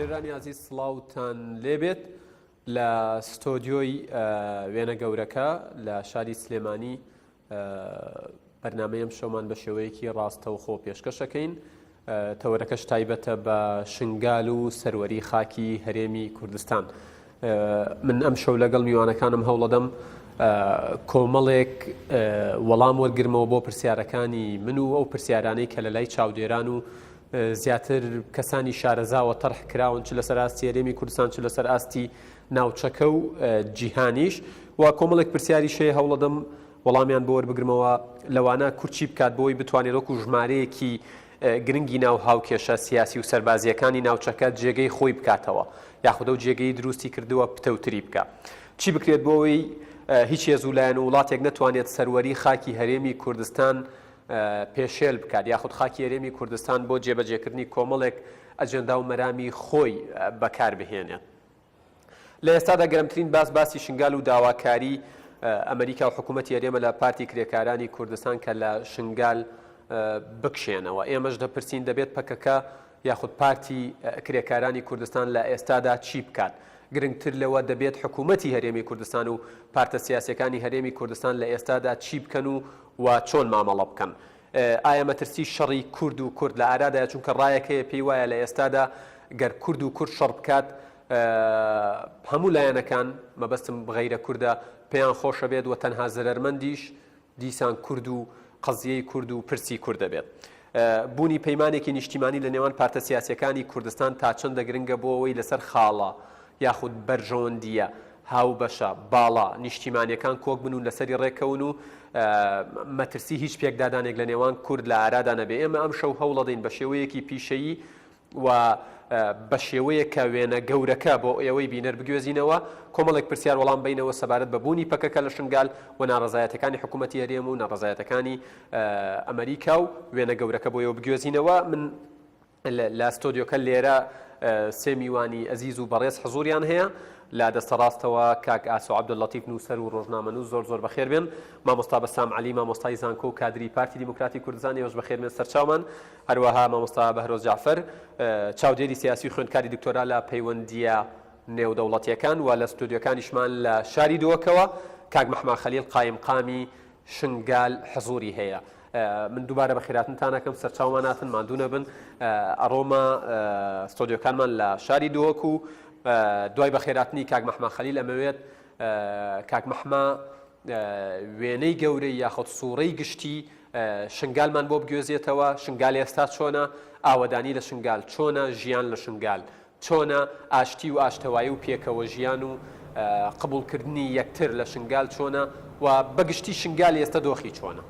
گوێرانی عزیز سڵاوتان لێبێت لە ستۆدیۆی وێنە گەورەکە لە شاری سلێمانی بەرنامەیەم شەومان بە شێوەیەکی ڕاستەوخۆ پێشکەشەکەین. تەوەرەکەش تایبەتە بە شنگال و سەروەری خاکی هەرێمی کوردستان. من ئەم شەو لەگەڵ میوانەکانم هەوڵەدەم کۆمەڵێک وەڵام وەرگرمەوە بۆ پرسیارەکانی من و ئەو پرسیارانەی کە لە لای چاودێران و زیاتر کەسانی شارەزاوە تەرح کراون، چ لەسەر ئاستی هەرێمی کوردستان، چ لەسەر ئاستی ناوچەکە و جیهانیش، و کۆمەڵێک پرسیاری شەیە هەوڵەدەم وەڵامیان بۆ وەربگرمەوە لەوانە کورچی بکات بۆی بتوانێت وەکو ژمارەیەکی گرنگی ناو هاوکێشە سیاسی و سەربازیەکانی ناوچەکە جێگەی خۆی بکاتەوە، یاخودە و جێگەی دروستی کردووە پتەوتری بکە. چی بکرێت بۆەوەی هیچ هێزوولایەن و وڵاتێک نەتوانێت سەروەری خاکی هەرێمی کوردستان پێشێل بکات، یاخود خاکی هەرێمی کوردستان بۆ جێبەجێکردنی کۆمەڵێک ئەجەندا و مەرامی خۆی بەکاربهێنێت. لە ئێستادا گەرمترین باسی شنگال و داواکاری ئەمریکا و حکوومەتی هەرێمە لە پارتی کرێکارانی کوردستان کە لە شنگال بکشێنەوە. ئێمەش دەپرسین دەبێت پەکەکە یاخود پارتی کرێکارانی کوردستان لە ئێستادا چی بکات. گرنگتر لەوە دەبێت حکوومەتی هەرێمی کوردستان و پارتە سیاسەکانی هەرێمی کوردستان لە ئێستادا چی بکەن و چۆن مامەڵە بکەن. ئایا مەترسی شەڕی کورد و کورد لە ئارادایە، چونکە ڕایەکەیە پێی وایە لە ئێستادا گەر کورد و کورد شەڕ بکات هەموو لایەنەکان مەبەستم بغەیرە کووردە پێیان خۆشە بێت و تەنها زەرەرمەندیش دیسان کورد و قەزیەی کورد و پرسی کورد دەبێت. بوونی پەیمانێکی نیشتیمانی لە نێوان پارتە سیاسیەکانی کوردستان تا چەندە گرنگە بۆ ئەوەی لەسەر خاڵە یاخود بەرژەوەندیە هاوبەشە باڵا نیشتیمانیەکان کۆک بن و لەسەری ڕێکەون و مەترسی هیچ پێکدادانێک لە نێوان کورد لە ئارادا نەبێ. ئێمە ئەم شەو هەوڵەدەین بە شێوەیەکی پیشەیی و بە شێوەیە کە وێنە گەورەکە بۆ ئێوەی بینەر بگوێزینەوە کۆمەڵێک پرسیار وەڵام بینەوە سەبارەت بە بوونی پەکەکە لە شنگال و ناڕەزایەتەکانی حکوومەتی هەرێم و ناڕەزایەتەکانی ئەمریکا و وێنە گەورەکە بۆ ئێوە بگوێزینەوە. من لە ستۆدیۆکە لێرە سێ میوانی ئەزیز و بەڕێز حزوریان هەیە. لا دەستەڕاستەوە کاک ئاسۆ عەبدوڵڵەتیف نووسەر و ڕۆژنامەنووس زۆر بەخێر بێن، مامۆستا بەسام عەلی مامۆستای زانکۆ و کادری پارتی دیموکراتی کوردستان ئێوەش بەخێر بێن سەرچاومان، هەروەها مامۆستا بەهرۆز جعفەر چاودێری سیاسی و خوێندکاری دکتۆرا لە پەیوەندیە نێودەوڵەتیەکان، و لە ستودیۆکانیشمان لە شاری دۆکەوە کاک مەحما خەلیل قایمقامی شنگال حزوری هەیە. من دووبارە بە خێراتنتان ئەکەم، سەرچاومان ناتن ماندوو نەبن. ئەڕۆمە ستۆدیۆکانمان لە شاری دۆک و دوای بە خێراتنی کاک مەحما خەلیل ئەمەوێت کاک مەحما وێنەی گەورەی یاخود سوورەی گشتی شنگالمان بۆ بگوێزێتەوە. شنگال ئێستا چۆنە، ئاوەدانی لە شنگال چۆنە، ژیان لە شنگال چۆنە، ئاشتی و ئاشتەوایی و پێکەوە ژیان و قبولکردنی یەکتر لە شنگال چۆنە، و بەگشتی شنگال ئێستا دۆخی چۆنە.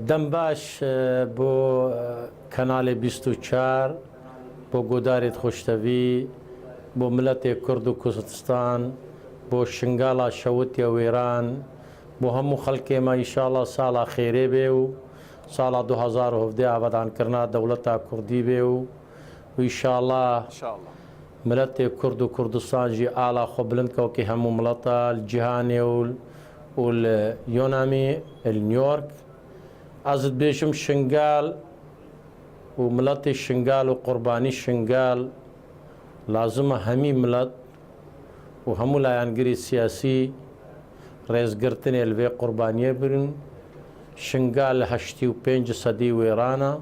دەم باش بۆ کەناڵی 24 بۆ گۆدارێت خۆشتەوی بۆ ملەتێک کورد و کوردستان بۆ شنگاڵا شەوتیە وێران بۆ هەموو خەڵکێمە ئینشاڵڵا ساڵا خێرێ بێ و ساڵا 2017 ئابەدانکردنا دەوڵەتا کوردی بێ و ئینشاڵڵا ملەتێک کورد و کوردستانژی ئاڵا خۆ بلندکەوکی هەموو مڵەتە جیهانێ و یۆنامی نیویۆرک. ئازت بێژم شنگال و ملەتی شنگال و قوربانی شنگال لازمە هەمی ملەت و هەموو لایەنگری سیاسی ڕێزگرتنێ لەوێ قوربانیە برن. شنگال لە 85 سەدی وێرانە،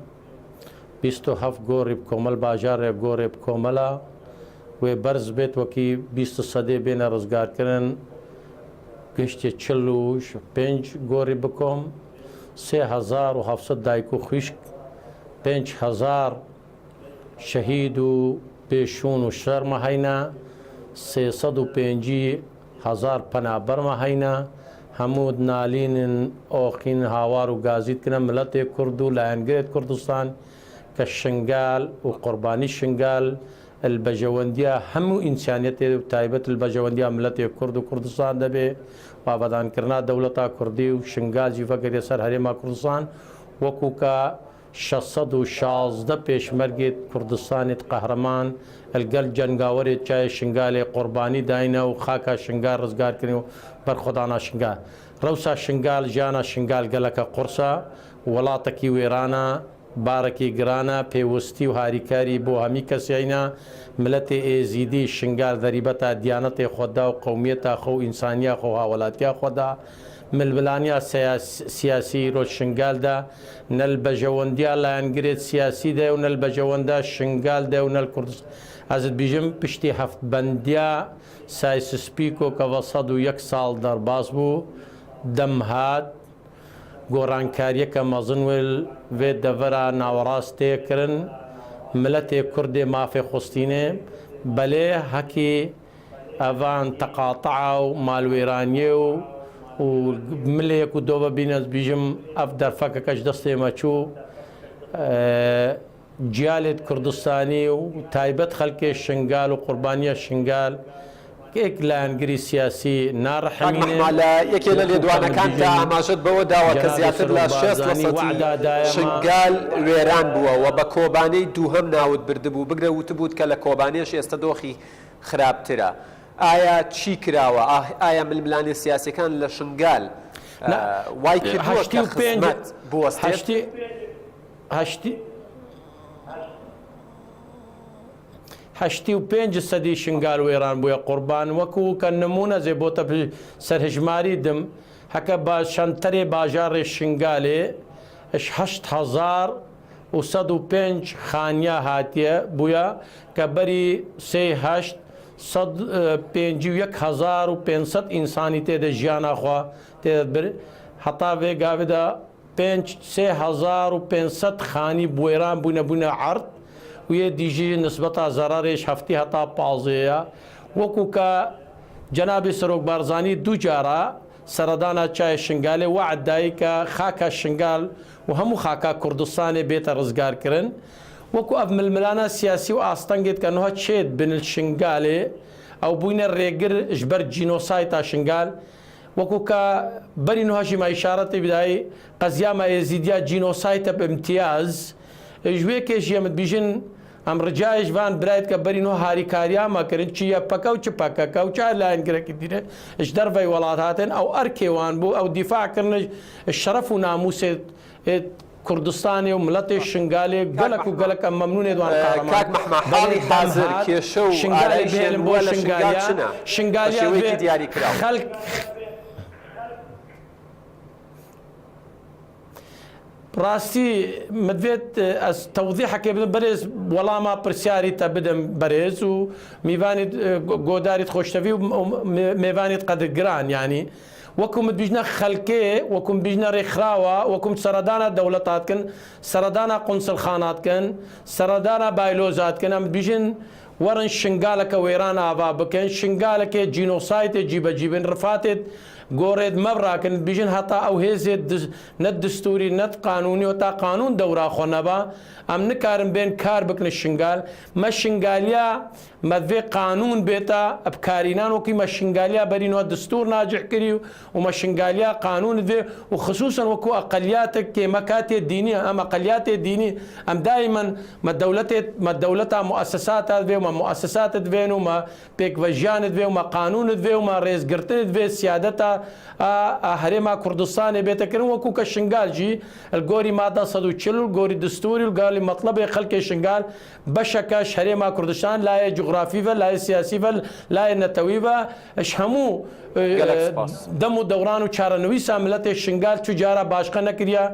27 گۆڕی کۆمەل باژارێ گۆڕێ کۆمەلە وێ بەرز بێت وەکی 20 سەدێ بێنە ڕزگارکردن گەشتێ 45 گۆڕی بکۆم، 3700 دایک و خوشک، 5000 شەهید و پێشون و شەرمە هەینا، 350,000 پەنابەرمە هەینا، هەموو نالینن ئۆخین هاوار و گازیتکردن ملەتێک کورد و لایەنگرێت کوردستان کە شنگال و قوربانی شنگال البەژەوەندیە هەموو ئینسانیەتێ و تایبەت البەژەوەندیە ملەتێک کورد و کوردستان دەبێ و ئابەدانکردنا دەوڵەتا کوردی و شنگال جیڤەگەرێ سەر هەرێما کوردستان وەکو کە 616 پێشمەرگێت کوردستانێت قەهرەمان لەگەل جەنگاوەرێت چای شنگالێ قوربانی داینە و خاکە شنگال ڕزگارکردنی و بەرخۆدانا شنگال ڕەوسا شنگال ژیانە شنگال گەلەکە قورسە وڵاتێکی وێرانە بارێکی گرانە پێوەستی و هاریکاری بۆ هەمی کەسینە ملەتی ئێزیدی شنگال دەریبەتە دیانەتی خۆدا و قومیەتە خۆ ئینسانیا خۆ هاوڵاتیا خۆدا ملبلانیا سیاسی ڕۆژ شنگالدا نەل بەژەوەندیا لایەنگرێت سیاسی دێ و نەل بەژەوەندا شنگال دێ و نەل کوردستان ئەزت بیژم پشتی هەفت بەندیا سایسسپیکۆ کە بە 101 ساڵ دەرباز بوو دەمهات گۆڕانکاریەکە مەزنوێل وێ دەڤەرە ناوەڕاستێکردن ملەتێ کوردێ مافێ خوستینێ بەلێ هەکی ئەڤان تەقاتەعا و ماڵوێرانیێ و ملێک و دۆ ببینە بیژم ئەف دەرفەکەکەش دەستێمە چوو جیالێت کوردستانی و تایبەت خەڵکێ شنگال و قوربانیە شنگال یەک لایەنگری سیاسی ناڕەحەمینێ یەکێ لە لێدوانەکان تا ئاماژەت بەوە داوە کە زیاتر لە 60% شنگال وێران بووە و بە کۆبانەی دووهەم ناوت بردبوو بگرە وتبووت کە لە کۆبانێش ئێستا دۆخی خراپترە ئایا چی کراوە ئایا ململانی سیاسەکان لە شنگال وای کردووە کە خزمەت بوەستێت هەشتی و پێنج سەدی شنگال وێران بووە قوربان وەکو کە نمونە زێ بۆتە سەرهژماری دم هەکە بە شەنتەرێ باژارێ شنگالێ 8,105 خانیا هاتیە بووە کە بەری 3,151,500 ئینسانی تێدە ژیانەخوا تێدەبر هەتا vێگاوێدا 3,500 خانی بوێران بوونە عرد ویە دیژی نسبەتا زەرارێش هەفتی هەتا پازەیە وەکو کە جەنابی سەرۆک بارزانی دوو جارە سەردانە چای شنگالێ وعددایی کە خاکە شنگال و هەموو خاکە کوردستانی بێتە ڕزگارکردن وەکو ئەف ململانە سیاسی و ئاستەنگێت کە نوها چێت بنل شنگالێ ئەو بووینە ڕێگر ژبەر جینۆسای تا شنگال وەکو کە بەری نوهاشی مایشارەتی بدایی قەزیامە ئێزیدیا جینۆسایتە بامتیاز ژوێکێش ئەمت بیژن ئەم ڕجایش وان برایت کە بەرینۆ هاریکاریامەکردن چیە پەکە و چ پەکەکە و چا لایەنگرەکی دیرە ش دەرڤی وڵات هاتن ئەو ئەرکێوان بوو ئەو دیفاعکردن شەرەف و ناموسێت کوردستانی و ملەتی شنگالێ گەلک و گەلەکە مەمنونێ دوان کاک مەحمەحاڵی حازر کێشە و شنگالی بۆ شنگالیا دیاری کراوە خەڵک ڕاستی مدوێت ئەس تەوضیحەکێ بدەم بەرێز وەڵامە پرسیاری تا بدەم بەرێز و میوانیت گۆداریت خۆشتەوی و میوانیت قەدرگران ینی وەکوم بیژنە خەلکێ وەکوم بیژنە ڕێکخراوە وەکوم سەردانە دەوڵەتاتکن سەردانە قونسڵخاناتکن سەردانە بایلۆزاتکن ئەم بیژن وەرن شنگالەکە وێران ئاوا بکەن شنگالەکێ جینۆسایتێ جیبەجیبن ڕفاتێت گۆڕێت مەبراکن بیژن هەتا ئەو هێزێت نەت دستوری نەت قانونی و تا قانون دەوراخۆ نەبا ئەم نکارن بێن کار بکنە شنگال مە شنگالیا مەدوێ قانون بێتە ئەبکارینان وەکی مە شنگالیا بەرینەوە دستور ناجح کردی و مە شنگالیا قانون دێ و خصوصن وەکو ئەقلیاتێک کێمەکاتێ دینی ئەم ئەقلیاتێ دینی ئەم دایمەن مە دەوڵەتە مؤسساتات بێ و مە مؤسساتت بێن و مە پێکڤەژیانت بێ و مە قانونت بێ و مە ڕێزگرتنت بێ سیادەتە هەرێما کوردستانی بێتەکردن وەکو کە شنگالجی گۆری مادە 140 گۆری دستوری و گالی مەطلبێ خەڵکی شنگال بەشەکەش هەرێما کوردستان لایە جغرافیڤە لایە سیاسیڤە لایە نەتەویڤە ئەش هەموو دەم و دەوران و چارەنویسا ملەتێ شنگال چو جارە باشقە نەکردە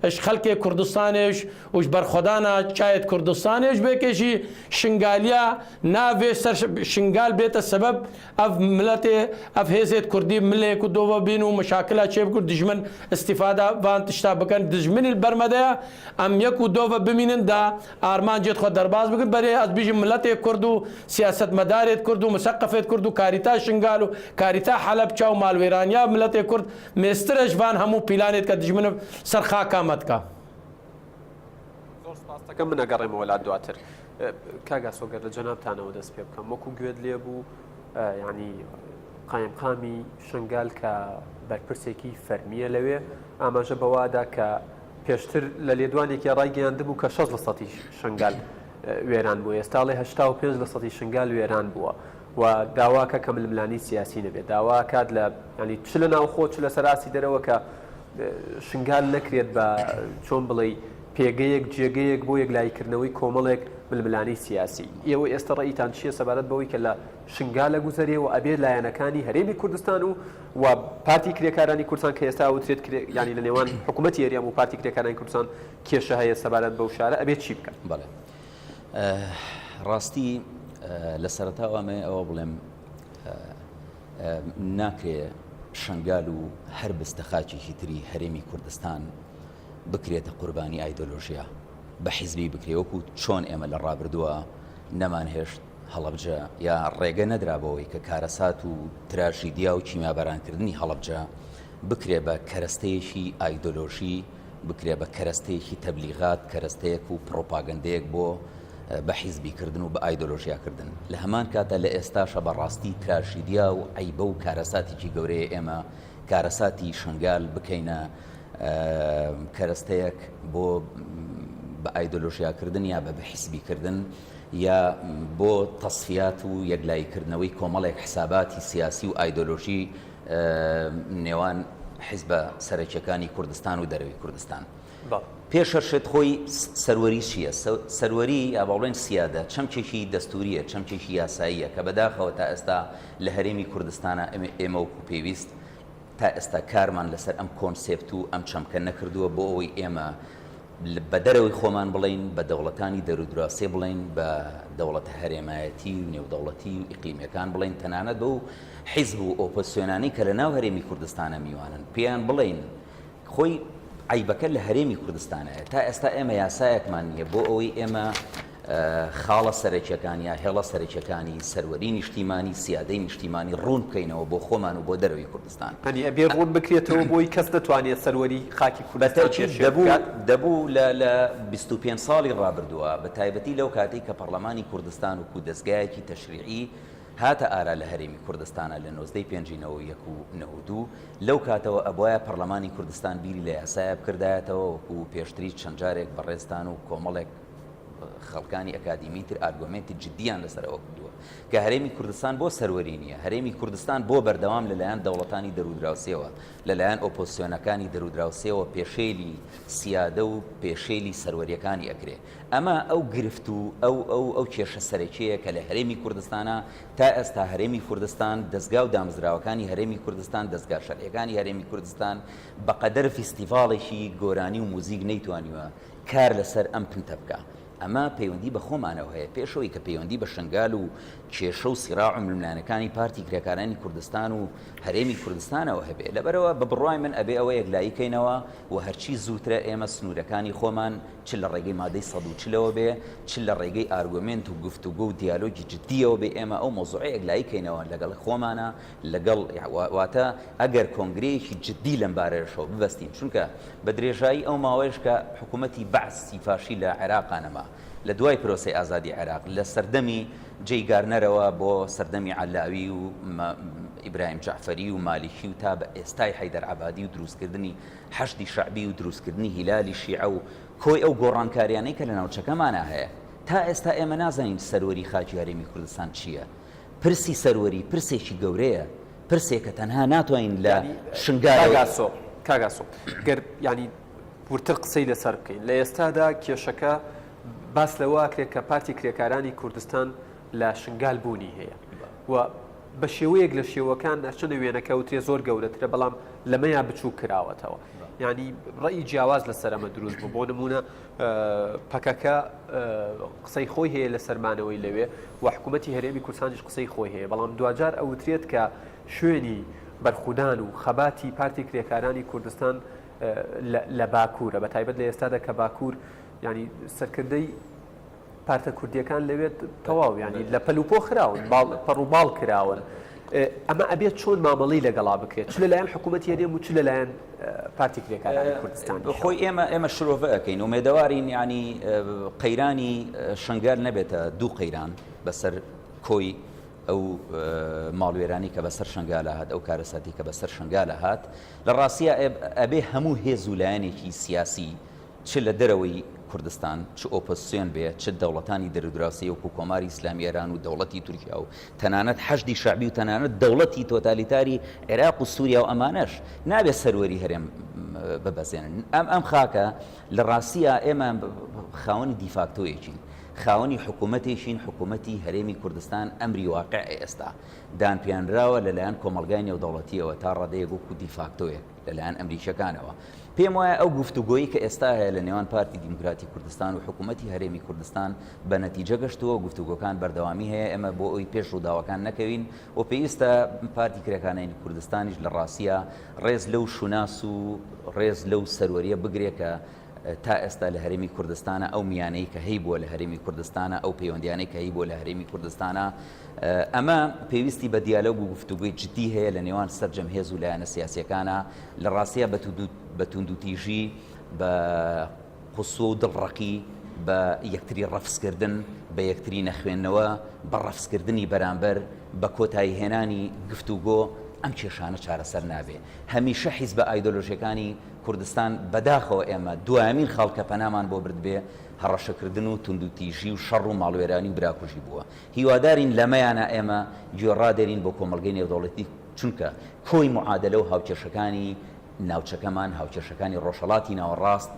ئەش خەڵکێ کوردستانێش وش بەرخۆدانە چایەت کوردستانێش بێکێژی شنگالیا ناوێ سەر شنگال بێتە سەبەب ئەف ملەتێ ئەف هێزێت کوردی ملێک و دۆوە بین و مشاکلا چێ بکرد دژمن استیفادا وان تشتا بکەن دژمنی بەرمەدەیە ئەم یەک و دۆڤە بمینن دا ئارمانجێت خۆ دەرباز بکرد بەرێ ئەس بیژم ملەتێک کورد و سیاسەتمەدارێت کورد و مسەقفێت کورد و کاریتا شنگال و کاریتا حەلەبچا و ماڵوێرانیا ملەتێک کورد مێسترەش وان هەموو پیلانێت کە دژمنە سەر خاکامەتکە زۆر سپاسەکەم من ئەگەڕێمە وڵات دواتر کاگا سۆگەر لە جەنابتانەوە دەست پێ بکەم وەکو گوێت لێ بوو ینی قایمقامی شنگال کە بەرپرسێکی فەرمیە لەوێ ئاماژە بەوادا کە پێشتر لە لێدوانێکی ڕایگەیاندبوو کە 6% شنگال وێران بوو، ئێستاڵی 85% شنگال وێران بووە و داواکە کە ململانی سیاسی نەبێت، داواکات لە ینی چ لە ناوخۆ چ لە سەراسی دەرەوە کە شنگال نەکرێت بە چۆن بڵێ پێگەیەک جێگەیەک بۆ یەکلایکردنەوەی کۆمەڵێک ململانی سیاسی. ئێوە ئێستا ڕێیتان چییە سەبارەت بەوەی کە لە شنگالە گوزەریەوە ئەبێت لایەنەکانی هەرێمی کوردستان و پارتی کرێکارانی کوردستان کە ئێستا وترێت ینی لە نێوان حکوومەتی هەریەم و پارتی کرێکارانی کوردستان کێشە هەیە سەبارەت بەو شارە ئەبێت چی بکەن؟ بەڵێ ڕاستی لە سەرەتاوامێ ئەوە بڵێم ناکرێ شنگال و هەر بستەخاچێکی تری هەرێمی کوردستان بکرێتە قوربانی ئایدۆلۆژیا بە حیزبی بکرێ وەکو چۆن ئێمە لە ڕابردووە نەمان هێشت هەڵەبجە یا ڕێگە نەدرابەوەی کە کارەسات و تراژیدیا و چیمابەرانکردنی هەڵەبجە بکرێ بە کەرەستەیەکی ئایدۆلۆژی، بکرێ بە کەرەستەیەکی تەبلیغات، کەرەستەیەک و پرۆپاگەندەیەک بۆ بە حیزبیکردن و بە ئایدۆلۆژیاکردن. لە هەمان کاتە لە ئێستاشە بەڕاستی تراژیدیا و عیبە و کارەساتێکی گەورەیە ئێمە کارەساتی شنگال بکەینە کەرەستەیەک بۆ بە ئایدۆلۆژیاکردن یا بە حیزبیکردن یا بۆ تەصفیات و یەکلایکردنەوەی کۆمەڵێک حساباتی سیاسی و ئایدۆلۆژی نێوان حیزبە سەرەکیەکانی کوردستان و دەرەوەی کوردستان. پێشەرشت خۆی سەروەری چییە؟ سەروەری یا باڵێن سیادە چەمکێکی دەستوریە، چەمکێکی یاساییە کە بەداخەوە تا ئێستا لە هەرێمی کوردستانە ئێمە وەکو پێویست تا ئێستا کارمان لەسەر ئەم کۆنسێپت و ئەم چەمکە نەکردووە بۆ ئەوەی ئێمە بە دەرەوەی خۆمان بڵین، بە دەوڵەتانی دەرودراسێ بڵین، بە دەوڵەتە هەرێمایەتی و نێودەوڵەتی و ئیقلیمیەکان بڵین، تەنانەت بە و حیزب و ئۆپۆزیسیۆنانی کە لە ناو هەرێمی کوردستانە میوانن پێیان بڵین خۆی عیبەکە لە هەرێمی کوردستانەیە. تا ئێستا ئێمە یاسایەکمان نییە بۆ ئەوەی ئێمە خاڵە سەرەکیەکانی یا هێڵە سەرەکیەکانی سەروەری نیشتیمانی سیادەی نیشتیمانی ڕوون بکەینەوە بۆ خۆمان و بۆ دەرەوەی کوردستان. هەنی ئەبێ ڕوون بکرێتەوە بۆی کەس دەتوانێت سەروەری خاکی کوردستان دەبوو لە 25 ساڵی ڕابردووە بە تایبەتی لەو کاتێک کە پەرلەمانی کوردستان و دەستگایەکی تەشریعی هاتە ئارا لە هەرێمی کوردستانە لە 1992 لەو کاتەوە ئەبوایە پەرلەمانی کوردستان بیری لە یاسایە بکردایەتەوە وەکو پێشتری چەند جارێک بەڕێستان و کۆمەڵێک خەڵکانی ئەکادیمی تر ئارگومنتی جدیان لەسەرەوە کردووە کە هەرێمی کوردستان بۆ سەروەری نییە، هەرێمی کوردستان بۆ بەردەوام لەلایەن دەوڵەتانی دەرودراوسێەوە، لەلایەن ئۆپۆزیسیۆنەکانی دەرودراوسێەوە پێشێلی سیادە و پێشێلی سەروەریەکانی ئەکرێ. ئەمە ئەو گرفت و ئەو کێشە سەرەکیەیە کە لە هەرێمی کوردستانە تا ئێستا هەرێمی کوردستان دەستگا و دامزراوەکانی هەرێمی کوردستان دەستگا شەرعیەکانی هەرێمی کوردستان بەقەدەر فیستیڤاڵێکی گۆرانی و موزیک نەیتوانیوە کار لەسەر ئەم پنتە بکە. ئەمە پەیوەندی بە خۆمانەوە هەیە پێشەوەی کە پەیوەندی بە شنگال و کێشە و سیراع و ململانەکانی پارتی کرێکارانی کوردستان و هەرێمی کوردستانەوە هەبێ. لەبەرەوە بە بڕوای من ئەبێ ئەوە یەکلاییکەینەوە و هەرچی زووترە ئێمە سنوورەکانی خۆمان چ لە ڕێگەی مادەی 140ەوە بێ چ لە ڕێگەی ئارگومنت و گفتوگۆ و دیالۆگی جدیەوە بێ ئێمە ئەو مۆزوعی یەکلاییکەینەوە لەگەڵ خۆمانە لەگەڵ واتە ئەگەر کۆنگرەیەکی جدی لەم بارەیەشەوە ببەستین چونکە بە درێژایی ئەو ماوەیەش کە حکوومەتی بەعسی فاشی لە عێراقانەما لە دوای پرۆسی ئازادی عێراق لە سەردەمی جێیگارنەرەوە بۆ سەردەمی عەلاوی و ئیبراهیم جەعفەری و مالیکی و تا بە ئێستای حەیدەر عەبادی و دروستکردنی حەشدی شەعبی و دروستکردنی هیلالی شیعە و کۆی ئەو گۆڕانکاریانەی کە لە ناوچەکەمانە هەیە تا ئێستا ئێمە نازانین سەروەری خاکی هەرێمی کوردستان چییە. پرسی سەروەری پرسێکی گەورەیە، پرسێک کە تەنها ناتوانین لە شنگالەوە کاگاسۆ گەر ینی ورتر قسەی لەسەر بکەین لە ئێستادا کێشەکە باس لەواکرێت کە پارتی کرێکارانی کوردستان لە شنگال بوونی هەیە و بە شێوەیەک لە شێوەکان چنە وێنەکە وترێ زۆر گەورەترە بەڵام لەمەیان بچوو کراوەتەوە. ینی ڕێی جیاواز لەسەرەمە دروست بوو بۆ نمونە پەکەکە قسەی خۆی هەیە لە سەرمانەوەی لەوێ و حکوومەتی هەرێمی کوردستانیش قسەی خۆی هەیە بەڵام دوجار ئەوترێت کە شوێنی بەرخودان و خەباتی پارتی کرێکارانی کوردستان لە باکوورە بە تایبەت لە ئێستادا کە باکوور ینی سەرکردەی پارتە کوردیەکان لەوێت تەواو ینی لە پەلوپۆ خراون پەڕووباڵ کراون. ئەمە ئەبێت چۆن مامەڵی لەگەڵا بکرێت چ لەلایەن حکوومەتی هەرێم و چ لەلایەن پارتی کرێکارانی کوردستان. خۆی ئێمە شرۆڤە ئەەکەین و مێدەوارین ینی قەیرانی شنگال نەبێتە دوو قەیران بەسەر کۆی ئەو ماڵوێرانی کە بەسەر شنگالە هات ئەو کارەساتی کە بەسەر شنگالە هات لە ڕاستیە ئەبێ هەموو هێز و لایەنێکی سیاسی چ لە دەرەوەی کوردستان چ ئۆپۆزیسیۆن بێ چ دەوڵەتانی دەرودراسی وەکو کۆماری ئیسلامی ئێران و دەوڵەتی تورکیا و تەنانەت حەشدی شعبی و تەنانەت دەوڵەتی تۆتالیتاری عێراق و سووریا و ئەمانەش نابێت سەروەری هەرێم ببەزێنن. ئەم خاکە لە ڕاستیە ئێمە خاوەنی دیفاکتۆیەکین، خاوەنی حکوومەتێکین، حکوومەتی هەرێمی کوردستان ئەمری واقع ئێستا دانپیانراوە لەلایەن کۆمەلگای نێودەوڵەتیەوە تا ڕادەیەک وەکو دیفاکتۆیەک لەلایەن ئەمریکیەکانەوە. پێم وایە ئەو گفتوگۆیی کە ئێستا هەیە لە نێوان پارتی دیموکراتی کوردستان و حکوومەتی هەرێمی کوردستان بە نەتیجە گەشتووە، گفتوگۆکان بەردەوامی هەیە. ئێمە بۆ ئەوی پێش ڕووداوەکان نەکەوین و پێویستە پارتی کرێکانەی کوردستانیش لە ڕاستیە ڕێز لەو شوناس و ڕێز لەو سەروەریە بگرێت کە تا ئێستا لە هەرێمی کوردستانە ئەو میانەی کە هەی بووە لە هەرێمی کوردستانە، ئەو پەیوەندیانەی کە هەی بووە لە هەرێمی کوردستانە، ئەمە پێویستی بە دیالۆگ و گفتوگوی جدی هەیە لە نێوان سەرجەمهێز و لایەنە سیاسیەکانە. لە ڕاستیە بە توندوتیژی، بە قوسوە و دڵڕەقی، بە یەکتری ڕەفسکردن، بە یەکتری نەخوێندنەوە، بە ڕەفسکردنی بەرامبەر، بە کۆتایی هێنانی گفتوگۆ ئەم کێشانە چارەسەر نابێ. هەمیشە حیزب ئایدۆلۆژیەکانی کوردستان بەداخەوە ئێمە دوایمین خاڵکە پەنامان بۆ بردبێ هەڕەشەکردن و توندوتیژی و شەڕ و ماڵوێرانی و براکوژی بووە. هیوادارین لەمەیانە ئێمە گوێڕادێرین بۆ کۆمەلگەی نێودەوڵەتی، چونکە کۆی معادلە و هاوکێشەکانی ناوچەکەمان، هاوکێشەکانی ڕۆژهەڵاتی ناوەڕاست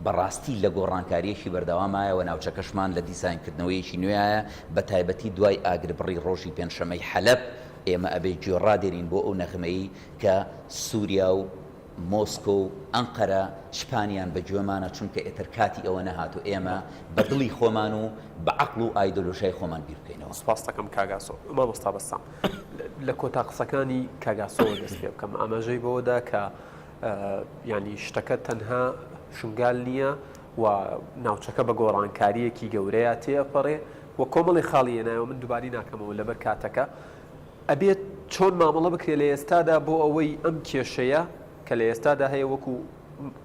بەڕاستی لە گۆڕانکاریەکی بەردەوامایەوە ناوچەکەشمان لە دیسانکردنەوەیەکی نوێیە، بە تایبەتی دوای ئاگربڕی ڕۆژی پێنجشەمەی حەلەب ئێمە ئەبێ گوێڕادێرین بۆ ئەو نەخمەیی کە سووریا و مۆسکۆ و ئەنقەرە شپانیان بە گوێمانە، چونکە ئێتر کاتی ئەوە نەهات و ئێمە بە دڵی خۆمان و بە عەقڵ و ئایدۆلۆژیای خۆمان بیر بکەینەوە. سپاس دەکەم کاگاسۆ. مامۆستا بەستام لە کۆتا قسەکانی کاگاسۆوە دەست پێ بکەم. ئاماژەی بەوەدا کە ینی شتەکە تەنها شنگال نییە و ناوچەکە بە گۆڕانکاریەکی گەورەیە تێپەڕێ و کۆمەڵی خاڵی هێنایەوە. من دووباری ناکەمەوە لەبەر کاتەکە ئەبێت چۆن مامەڵە بکرێت لە ئێستادا بۆ ئەوەی ئەم کێشەیە کە لە ئێستادا هەیە وەکو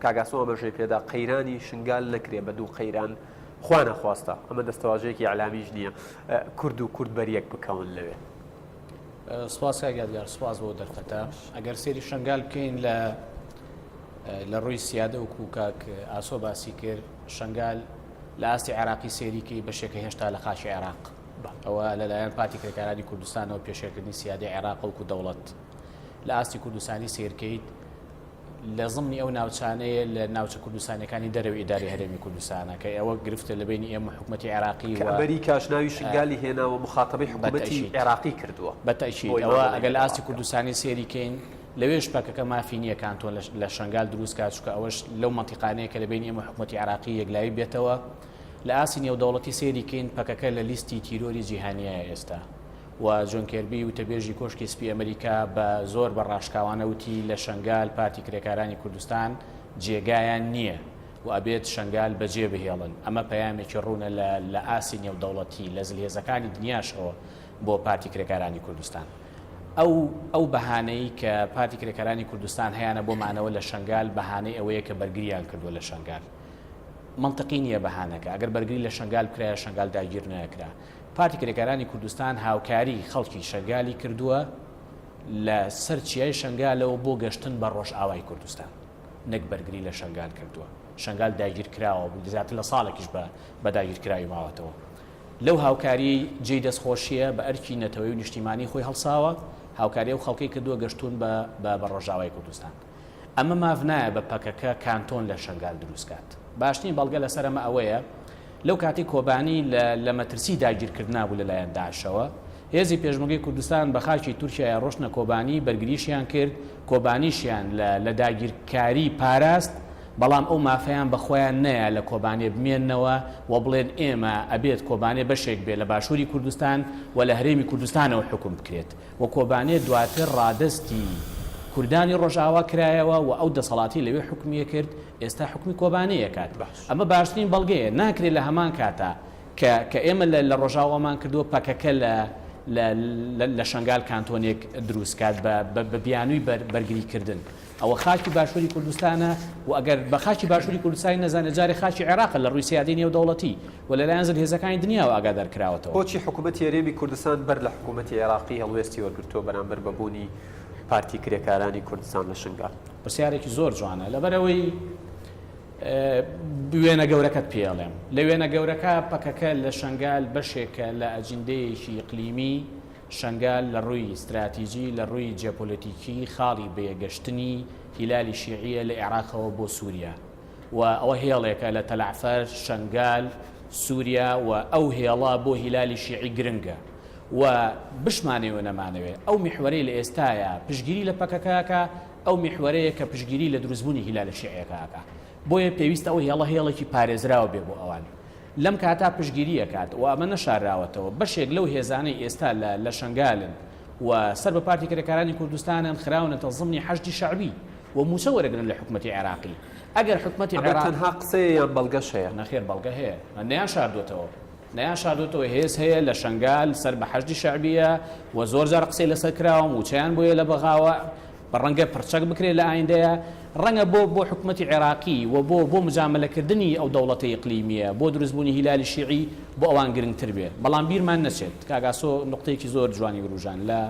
کاگاسۆ ئەمەژەی پێدا قەیرانی شنگال نەکرێ بە دوو قەیران خوا نەخواستە. ئەمە دەستەواژەیەکی عەلامیش نییە کورد و کورد بەریەک بکەون لەوێ. سپاس کاگادیار، سپاس بۆ دەرفەتە. ئەگەر سێری شنگال بکەین لە ڕووی سیادە وکو کاک ئاسۆ باسی کرد، شنگال لە ئاستی عێراقی سێریکەی بەشێکە هێشتا لە خاشی عێراق، ئەوە لەلایەن پارتی کرێکارانی کوردستانەوە پێشێکردنی سیادی عێراق وەکو دەوڵەت لە ئاستی کوردستانی سیرکەیت لە ضمنی ئەو ناوچانەیە لە ناوچە کوردستانەکانی دەرەوەی ئیداری هەرێمی کوردستانە کە ئەوە گرفتە لە بینی ئێمە حکوومەتی عێراقی و ئەمریکاش ناوی شنگالی هێناوە مخاتەبەی حکوومەتی عێراقی کردووە. بەتەشید ئەوە ئەگەر لە ئاستی کوردستانی سێریکەین لەوێش پاکەکە مافی نییە کانتۆ لە شنگال دروست کات، چونکە ئەوەش لەو مەنتیقانەیە کە لە بینی ئێمە حکوومەتی عێراقی یەکلایی بێتەوە. لە ئاسی نێودەوڵەتی سێریکەین پاکەکە لە لیستی تیرۆری جیهانیایە ئێستا و جۆن کێربی وتەبێژی کۆشکی سپی ئەمریکا بە زۆر بە ڕاشکاوانە وتی لە شنگال پارتی کرێکارانی کوردستان جێگایان نییە و ئەبێت شنگال بەجێ بهێڵن. ئەمە پەیامێکی ڕوونە لە ئاسی نێودەوڵەتی لە زلهێزەکانی دنیاشەوە بۆ پارتی کرێکارانی کوردستان. ئەو بەهانەی کە پارتی کرێکارانی کوردستان هەیەە بۆ مانەوە لە شنگال بەهانەی ئەوەیە کە بەرگریان کردووە لە شنگال. منطقی نییە بەهانەکە، ئەگەر بەرگری لە شنگال بکرایە شنگال داگیر نەکرا. پارتی کرێکارانی کوردستان هاوکاری خەڵکی شنگالی کردووە لە سەر چیای شنگالەوە بۆ گەشتن بە ڕۆژئاوای کوردستان، نەک بەرگری لە شنگال کردووە. شنگال داگیر کراوە زیاتر لە ساڵێکیش بە داگیرکراوی ماوەتەوە. لەو هاوکاری جێی دەستخۆشیە بە ئەرکی نەتەوەی و نیشتیمانی خۆی هەڵساوە، هاوکاری و خەڵکی کردووە گەشتون بە ڕۆژئاوای کوردستان. ئەمە ماف نایە بە پەکەکە کانتۆن لە شنگال دروستکات. باشترین بەڵگە لەسەر ئەمە ئەوەیە لەو کاتی کۆبانی لە مەترسی داگیرکردنا بوو لەلایەن داعشەوە، هێزی پێشمەرگەی کوردستان بە خاکی تورکیای ڕۆشنە کۆبانی بەرگریشیان کرد، کۆبانیشیان لە داگیرکاری پاراست، بەڵام ئەو مافەیان بەخۆیان نەیە لە کۆبانێ بمێننەوە و بڵێن ئێمە ئەبێت کۆبانێ بەشێک بێ لە باشووری کوردستان و لە هەرێمی کوردستانەوە حکوم بکرێت و کۆبانێ دواتر ڕادستی کوردانی ڕۆژئاوا کرایەوە و ئەو دەسەڵاتی لەوێ حکومیە کرد، ئێستا حکومی کۆبانەیە کات. ئەمە باشترین بەڵگەیە، ناکرێت لە هەمان کاتە کە ئێمە لە ڕۆژاوامان کردووە پەکەکە لە شنگال کانتۆنێک دروستکات بە بیانووی بەرگریکردن. ئەوە خاکی باشووری کوردستانە و ئەگەر بە خاکی باشووری کوردستانی نەزانێت جارێ خاکی عێراق لە ڕووی سیادی نێودەوڵەتی و لەلایەن زلهێزەکانی دنیاوە ئاگادار کراوەتەوە. بۆچی حکوومەتی هەرێمی کوردستان بەر لە حکوومەتی عێراقی هەڵوێستی وەرگرتووە بەرامبەر بەبوونی پارتی کرێکارانی کوردستان لە شنگال؟ پرسیارێکی زۆر جوانە، لەبەرەوەی وێنە گەورەکەت پێڵێم لە وێنە گەورەکە پەکەکە لە شنگال بەشێکە لە ئەجندەیەکی ئیقلیمی شنگال لە ڕووی استراتیژی لە ڕووی جیۆپۆلیتیکی خاڵی بێگەشتنی هیلالی شیعیە لە عێراقەوە بۆ سووریا و ئەوە هێڵێکە لە تەلعفەر شنگال سووریا و ئەو هێڵا بۆ هیلالی شیعی گرنگە و بشمانەوە نەمانەوێت ئەو میحوەرەی لە ئێستاە پشگیری لە پەکەکەکە ئەو میحوەرەیە کە پشگیری لە دروستبوونی هیلالە شیعیەکەکە بۆیە پێویستە ئەو هێڵێکی پارێزراوە بێ بۆ ئەوان لەم کاتا پشگیریەکات و ئەمە نەشاراوەتەوە بەشێک لەو هێزانەی ئێستا لە شنگالن و سەر بە پارتی کرێکارانی کوردستانن خراونەتە ضمنی حەشدی شەعبی و موسە وەرەگرن لە حکومەتی عێراقی ئەگەر حکومەتی عێراق تەنها قسەیان بەڵگەش هەیە نەخێر بەڵگە هەیە نەیان شاردوتەوە هێز هەیە لە شنگال سەر بە حەشدی شەعبیە و زۆر جار قسەی لەسەر کراوە موچیان بۆیە لە بەغاوە بەڕەنگە پرچەک بکرێت لە ئایندەیە ڕەنگە بۆ حکومەتی عێراقی و بۆ مجاملەکردنی ئەو دەوڵەتە ئیقلیمیە بۆ دروستبوونی هیلالی شیعی بۆ ئەوان گرنگتر بێت بەڵام بیرمان نەچێت کاگاسۆ نقطەیەکی زۆر جوانی وروژان لە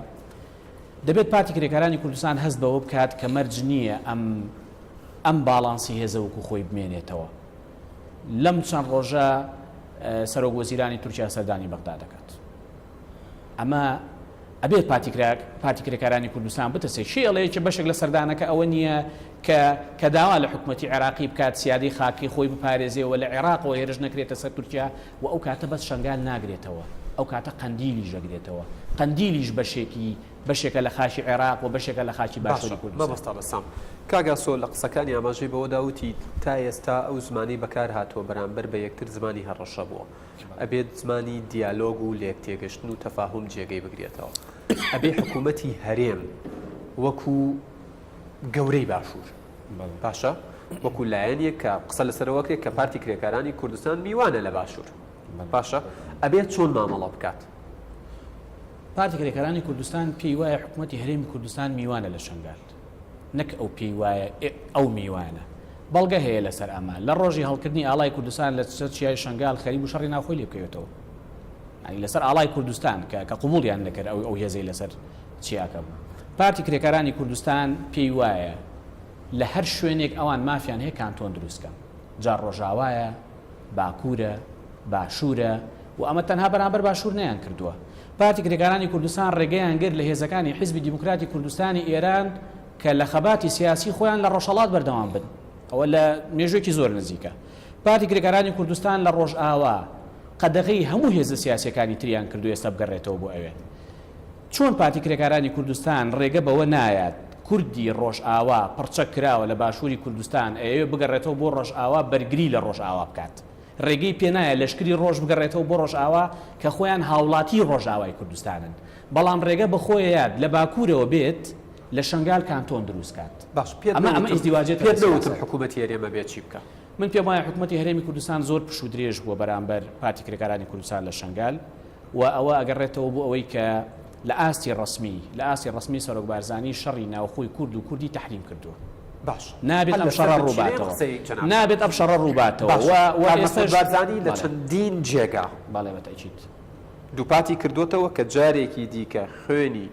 دەبێت پارتی کرێکارانی کوردستان هەست بەوە بکات کە مەرج نییە ئەم باڵانسی هێزە وەکو خۆی بمێنێتەوە لەم چەند ڕۆژە سەرۆک وەزیرانی تورکیا سەردانی بەغدا دەکات ئەمە ئەبێت پارتی کرێکارانی کوردستان بتەسێ شێڵەیەکی بەشێک لە سەردانەکە ئەوە نییە کە داوا لە حکومەتی عێراقی بکات سیادی خاکی خۆی بپارێزێەوە لە عێراقەوە هێرش نەکرێتە سەر تورکیا و ئەو کاتە بەس شنگال ناگرێتەوە ئەو کاتە قەندیلیش دەگرێتێتەوە قەندیلیش بەشێکە لە خاشی عێراق و بەشێکە لە خاکی باشووری کوردستان مەبەستا بەسام کاگاسۆ لە قسەکانی ئاماژەی بەوە داوتی تا ئێستا ئەو زمانی بەکار هاتووە بەرامبەر بە یەکتر زمانی هەڕەشە بووە ئەبێت زمانی دیالۆگ و لێک تێگەشتن و تەفاهم جێگەی بگرێتەوە ئەبێ حکوومەتی هەرێم وەکو گەورەی باشوور باشە وەکو لایەنێک کە قسە لەسەرەوەکرێک کە پارتی کرێکارانی کوردستان میوانە لە باشوور باشە ئەبێت چۆن مامەڵە بکات پارتی کرێکارانی کوردستان پێی وایە حکومەتی هەرێمی کوردستان میوانە لە شنگال نەک ئەو پێی وایە ئەو میوانە بەڵگە هەیە لەسەر ئەمە لە ڕۆژی هەڵکردنی ئاڵای کوردستان لە چیای شنگال خەریب و شەڕی ناوخۆی لێ بکەوێتەوە لەسەر ئاڵای کوردستان کە قبوڵیان نەکرد ئەو هێزەی لەسەر چیاکە بوو پارتی کرێکارانی کوردستان پێی وایە لە هەر شوێنێک ئەوان مافیان هەیە کانتۆن دروستکەن جار ڕۆژاوایە باکوورە باشوورە و ئەمە تەنها بەرامبەر باشوور نەیان کردووە پارتی کرێکارانی کوردستان ڕێگەیان گرت لە هێزەکانی حیزبی دیموکراتی کوردستانی ئێران کە لە خەباتی سیاسی خۆیان لە ڕۆژهەڵات بەردەوام بن ئەوە لە مێژوێکی زۆر نزیکە پارتی کرێکارانی کوردستان لە ڕۆژئاوا قەدەغەی هەموو هێزە سیاسەکانی تریان کردو ئێستا بگەڕێتەوە بۆ ئەوێ چۆن پارتی کرێکارانی کوردستان ڕێگە بەوە نایات کوردی ڕۆژئاوا پڕچە کراوە لە باشووری کوردستان ئەوێ بگەڕێتەوە بۆ ڕۆژئاوا بەرگری لە ڕۆژئاوا بکات ڕێگەی پێنایە لەشکری ڕۆژ بگەڕێتەوە بۆ ڕۆژئاوا کە خۆیان هاوڵاتی ڕۆژئاوای کوردستانن بەڵام ڕێگە بەخۆیان لە باکوورەوە بێت لە شنگال کانتۆن دروستکات باش ئەمە ئیزدیواجێت پێدەوتم حکوومەتی هەرێمە بێت چی بکە من پێم وایە حکوومەتی هەرێمی کوردستان زۆر پش و درێژ بووە بەرامبەر پارتی کرێکارانی کوردستان لە شنگال و ئەوە ئەگەڕێتەوە بۆ ئەوەی کە لە ئاستی ڕسمی سەرۆک بارزانی شەڕی ناوخۆی کورد و کوردی تەحریم کردووە باش نابێت ئەم شەڕە ڕووباتەوە و ئێستا بارزانی لە چەندین جێگا باڵێ بەتەکید دووپاتی کردوتەوە کە جارێکی دیکە خوێنی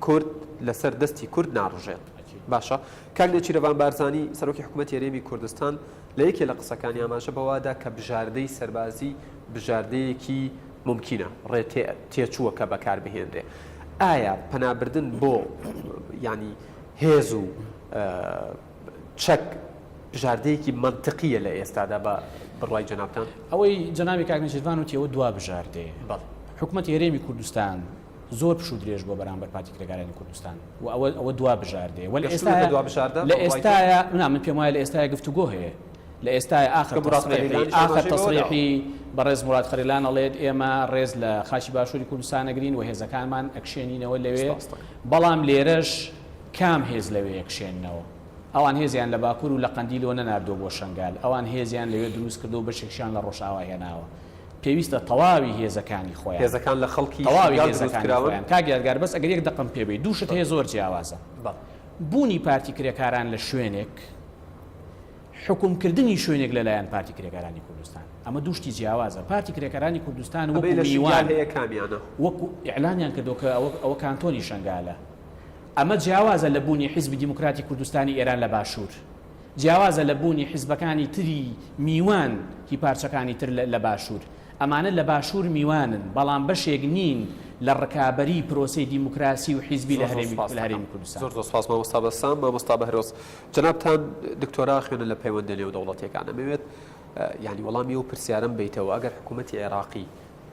کورد لەسەر دەستی کورد ناڕژێت باشە کاک لە چیرەوان بارزانی سەرۆکی حکوومەتی هەرێمی کوردستان لە یەکێ لە قسەکانی ئاماژە بەوادا کە بژاردەی سەربازی بژاردەیەکی ممکنە ڕێ تێچووە کە بەکار بهێنرێ ئایا پەنابردن بۆ ینی هێز و چەک بژاردەیەکی منطقیە لە ئێستادا بە بڕوای جەنابتان ئەوەی جەنابی کاک نەجیروان وتیەوە دوا بژاردەیە حکوومەتی هەرێمی کوردستان زۆر پش و درێژ بۆ بەرامبەر پارتی کرێکارانی کوردستان و ئەوە دوا بژاردەیە لە ئێستاە من پێم وایە لە ئێستاە گفتوگۆ هەیە لە ئێستای آخر تەسریحی بەڕێز مراد خەلیلان ئەڵێت ئێمە ڕێز لە خاچی باشووری کوردستان نەگرین و هێزەکانمان ئەکشێنینەوە لەوێ بەڵام لێرەش کام هێز لەوێ ئەکشێننەوە ئەوان هێزیان لە باکوور و لە قەندیلەوە نەناردۆ بۆ شنگال ئەوان هێزیان لەوێ دروست کردو و بەشێکشیان لە ڕۆژئاوا هێناوە پێویستە تەواوی هێزەکانی خۆیان هێزەکان لە خەڵکی تەواوی هێزەکان کاگیارگار بەس ئەگەر یەک دەقم پێبێ دووشت هەیە زۆر جیاوازە بوونی پارتی کرێکاران لە شوێنێک حکومکردنی شوێنێک لەلایەن پارتی کرێکارانی کوردستان ئەمە دووشتی جیاوازە پارتی کرێکارانی کوردستان وەکو میوان وەکو ئیعلانیان کردو کە ئەوە کانتۆنی شنگالە ئەمە جیاوازە لە بوونی حیزبی دیموکراتی کوردستانی ئێران لە باشوور جیاوازە لە بوونی حیزبەکانی تری میوان هی پارچەکانی تر لە باشوور ئەمانە لە باشوور میوانن بەڵام بەشێک نین لە ڕکابەری پرۆسی دیموکراسی و حیزبی لە هەرێمی کوردستان. زۆر سپاس مامۆستا بەسام مامۆستا بەهرۆز جەنابتان دکتۆرا خوێنە لە پەیوەندە نێو دەوڵەتیەکان ئەمەوێت یعنی وەڵامی ئەو پرسیارم بیتەوە ئەگەر حکوومەتی عێراقی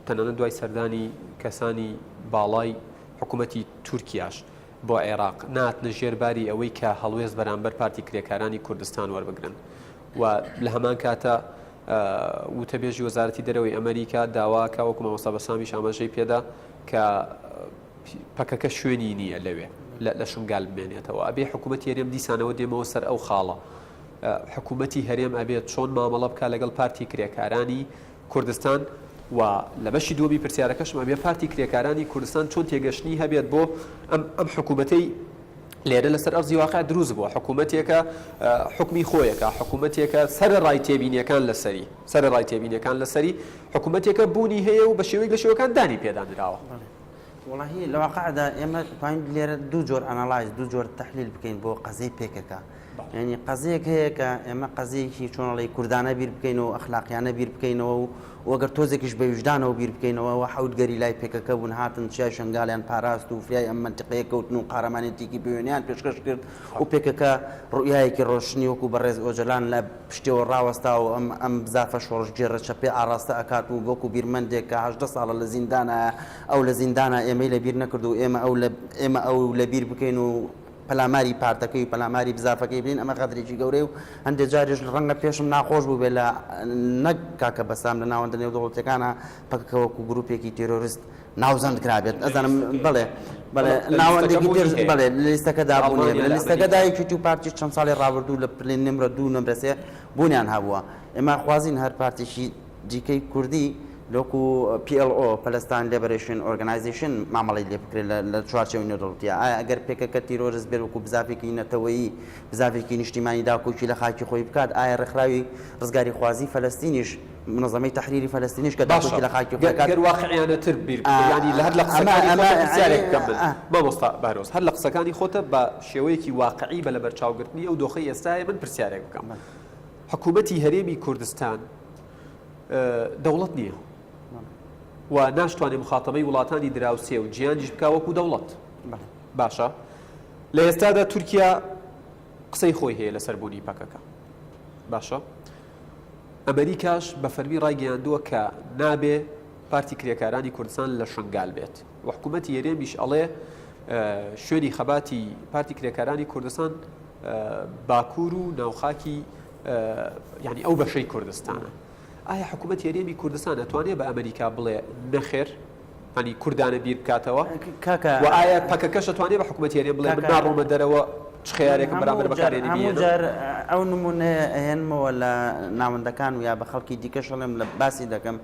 تەنانەت دوای سەردانی کەسانی باڵای حکوومەتی تورکیاش بۆ عێراق ناتنە ژێرباری ئەوەی کە هەڵوێز بەرامبەر پارتی کرێکارانی کوردستان وەربگرن و لە هەمان کاتە وتەبێژی وەزارەتی دەرەوەی ئەمریکا داواکە وەکو مامۆستا بەسامیش ئاماژەی پێدا کە پەکەکە شوێنی نییە لەوێ لە شنگال بمێنێتەوە ئەبێ حکوومەتی هەرێم دیسانەوە دێمەوە سەر ئەو خاڵە حکوومەتی هەرێم ئەبێت چۆن مامەڵە بکە لەگەڵ پارتی کرێکارانی کوردستان و لە بەشی دووەمی پرسیارەکەشم ئەبێ پارتی کرێکارانی کوردستان چۆن تێگەشتنی هەبێت بۆ ئەم حکوومەتەی لێرە لەسەر ئەرزی واقع دروست بووە حکوومەتێکە حکمی خۆیەکە حکوومەتێکە سەر ڕای تێبینیەکان لەسەری سەر ڕای تێبینیەکان لەسەری حکوومەتێکە بوونی هەیە و بە شێوەیەک لە شێوەکان دانی پێدانراوە. وڵی لە واقعدا ئێمە پایین لێرە دوو جۆر ئەناڵایز دوو جۆر تەحلیل بکەین بۆ قەزەی پێکەکە یعنی قەزەیەک هەیە کە ئێمە قەزەیەکی چۆنەڵی کوردانە بیر بکەینەوە ئەخلاقیانە بیر بکەینەوە و وەگەر تۆزێکیش بە وجدانەوە بیر بکەینەوە و حەوتگەری لای پێکەکە بوون هاتن چای شنگالیان پاراست و فریای ئەم منتیقەیە کەوتن و قارەمانێتێکی بوێنیان پێشکەش کرد و پێکەکە ڕوئایەکی ڕۆشنی وەکو بەڕێز ئۆجەلان لە پشتەوە ڕاوەستا و ئەم بزافە شۆڕژگێڕە چەپێ ئاراستە ئەکات و وەکو بیرمەندێک کە 18 ساڵە لە زیندانە ئەو لە زیندانە ئێمەی لە بیر نەکرد و ئێمە ئەو لە بیر بکەین و پەلاماری پارتەکەی و پەلاماری بزافەکەی بین ئەمە قەدرێکی گەورەی و هەندێک جاریش ڕەنگە پێشم ناخۆش بوو بێ لە نەک کاکە بەسام لە ناوەندە نێو دەوڵەتەکانە پەکەوەکو گروپێکی تێرۆریست ناوزەند کرابێت ئەزانم بڵێ ناوەندێکی تر بڵێ لە لیستەکەدا بوونێ لە لیستەکەدا یەکێتی و پارتی چەند ساڵی ڕابردوو لە پلێن نمرە 2 نمرە 3 بوونیان هەبووە ئێمە خوازین هەر پارتیشی دیکەی کوردی لۆکو PLO Palestine Liberation Organization مامەڵی لێ بکرێت لە چوارچێوەی نێودەوڵەتیە ئایا ئەگەر پێکەکە تیرۆریست بێت وەکو بزافێکی نەتەوەیی بزافێکی نیشتیمانی داکۆکی لە خاکی خۆی بکات ئایا ڕێکخراوی ڕزگاری خوازی فەلەستینیش منظمەی تحریری فەلەستینیش کە داکۆکی لە خاکی خۆی بکات واقعیانەتر بیر ینی لە هەر لە قسەکانی پرسیارێک بکەم مامۆستا بارۆز هەر لە قسەکانی خۆتە بە شێوەیەکی واقعی بە لەبەرچاوگرتنی ئەو دۆخەی ئێستاە من پرسیارێک بکەم حکوومەتی هەرێمی کوردستان دەوڵەت نییە و ناشتوانێ مخاتەبەی وڵاتانی دراوسێ و گیانیش بکا وەکو دەوڵەت باشە لە ئێستادا تورکیا قسەی خۆی هەیە لەسەر بوونی پەکەکە باشە ئەمریکاش بە فەرمی ڕایگەیاندووە کە نابێ پارتی کرێکارانی کوردستان لە شنگال بێت و حکوومەتی هەرێمیش ئەڵێ شوێنی خەباتی پارتی کرێکارانی کوردستان باکوور و ناوخاکی یعنی ئەو بەشەی کوردستانە ئایا حکوومەت هەرێمی کوردستان ئەتوانێت بە ئەمریکا بڵێ نەخێر هەنی کوردانە بیر بکاتەوە و ئایا پەکەکەش ئەتوانێت بە حکوومەت هەرێم بڵێ من ناڕۆمە دەرەوە چ خەیارێکم بەرامبەر بەکارێنی جار ئەو نمونە هێنمەوە لە ناوەندەکان و یا بە خەڵکی دیکەش ئەڵێم لە باسی دەکەم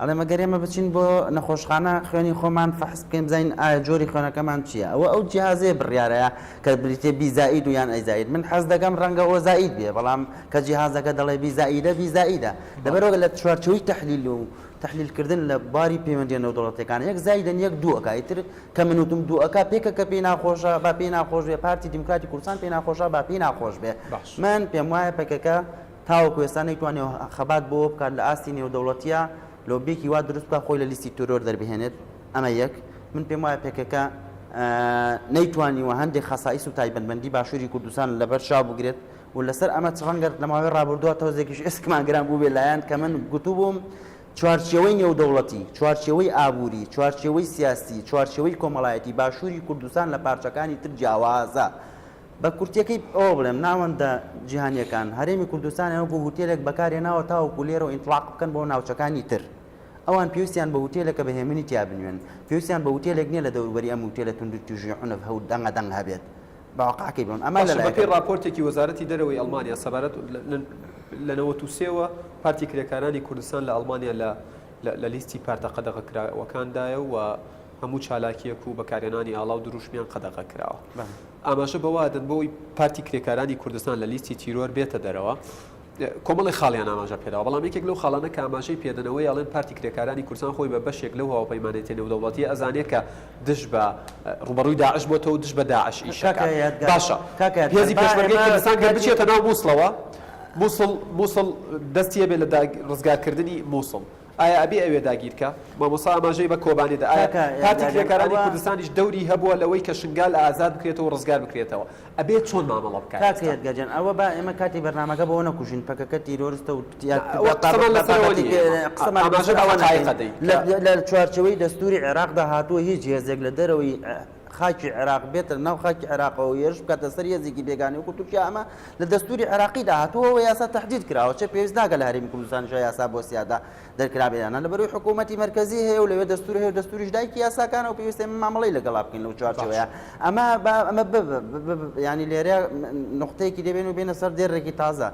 ئەڵێ مەگەر ئێمە بچین بۆ نەخۆشخانە خوێنی خۆمان فەحس بکەین بزانین ئایا جۆری خوێنەکەمان چییە ئەو جیهازێ بڕیارەیە کە بریتێ بیزائید و یان ئەیزائید من حەز دەکەم ڕەنگە ئەوە زائید بێ بەڵام کە جیهازەکە دەڵێ بیزائیدە لەبەرەوە لە چوارچەوەی تەحلیل و تحلیلکردن لە باری پەیوەندی نێودەوڵەتیەکان یەک زایدن یەک دووەکە ئیتر کە منوتم دووەکە پێکەکە پێی ناخۆشە با پێی ناخۆش بێ پارتی دیموکراتی کوردستان پێی ناخۆشە با پێی ناخۆش بێ من پێم وایە پەکەکە تاوەکو ئێستا نەیتوانێت خەبات بۆ بکات لە ئاستی نێودەوڵەتیە لۆبێکی وا دروست بکات خۆی لە لیستی تۆرۆر دەربهێنێت ئەمە یەک من پێم وایە پێکەکە نەیتوانیوە هەندێک خەسائیس و تایبەتمەندی باشووری کوردستان لەبەر شا بگرێت و لەسەر ئەمە ڕەنگە لەماوەی ڕابردووە تۆزێکیش ئێسکمان گران بوو بێ لایەن کە من گوتو بووم چوارچێوەی نێودەوڵەتی چوارچێوەی ئابووری چوارچێوەی سیاسی چوارچێوەی کۆمەڵایەتی باشووری کوردستان لە پارچەکانی تر جیاوازە بە کورتیەکەی ئەوە بڵێم ناوەندە جیهانیەکان هەرێمی کوردستان وەکو هوتێلێک بەکارهێناوە تاوەکو لێرە و ئینتڵاق بکەن بۆ ناوچەکانی تر ئەوان پێویستیان بە هوتێلەکە بەهێمنی تیا بنوێن پێویستیان بە هوتێلێک نییە لە دەوروبەری ئەم هوتێلە تونند و توژی حونف هەوت دەنگ هەبێت باوەقعکەی بڵن ئەمە لەلایەن راپۆرتێکی وەزارەتی دەرەوەی ئەڵمانیا سەبارەت لە 93ەوە پارتی کرێکارانی کوردستان لە ئەڵمانیا لە لیستی پارتە قەدەغەکراوەکاندایە و هەموو چالاکیەک و بەکارهێنانی ئاڵا و دروشمیان قەدەغە کراوە ئاماژە بەوادن بۆی پارتی کرێکارانی کوردستان لە لیستی تیرۆر بێتە دەرەوە کۆمەڵی خاڵیان ئاماژە پێداوە بەڵام یەکێک لەو خاڵانە کە ئاماژەی پێدەنەوەی ئەڵێن پارتی کرێکارانی کوردستان خۆی بە بەشێک لەو هاوپەیمانێتی نێودەوڵەتی ئەزانێت کە دش بە ڕوبەڕووی داعش بۆتەوە و دش بە داعش ئیشەکە باشە هێزی پێشمەرگەی کوردستان گەر بچێتە ناو مووسڵەوە مووسڵ دەستیە بێ لە ڕزگارکردنی مووسڵ ئایا ئەبێ ئەوێ داگیرکە مامۆستا ئاماژەی بە کۆبانێدا ئایا پارتی کرێکارانی کوردستانیش دەوری هەبووە لەوەی کە شنگال ئازاد بکرێتەوە و ڕزگار بکرێتەوە ئەبێ چۆن مامەڵە بکات گەجان ئەوە بە ئێمە کاتی بەرنامەکە بەەوە نەکوژین پەکەکە تیرۆریستە و لە چوارچەوەی دەستوری عێراقدا هاتووە هیچ هێزێک لە دەرەوەی خاکی عێراق بێتە ناو خاکی عێراقەوە یێرش بکاتە سەر هێزێکی بێگانی و تورکیا ئەمە لە دەستوری عێراقیدا هاتووە یاسا تهدید کراوە چه پێویست ناکە لە هەرێمی کوردستانیش یاسا بۆ سیادا دەرکرابێنە لەبەروی حکوومەتی مرکزی هەیە و لەوێ دەستور هەیە و دەستوریش دایکی یاساکانە و پێویستە مامەڵەی لەگەڵا بکەین لەو چوارچەوەیە ئەمە ینی لێرە نقطەیەکی دەبێن و بێنە سەر دێڕێکی تازە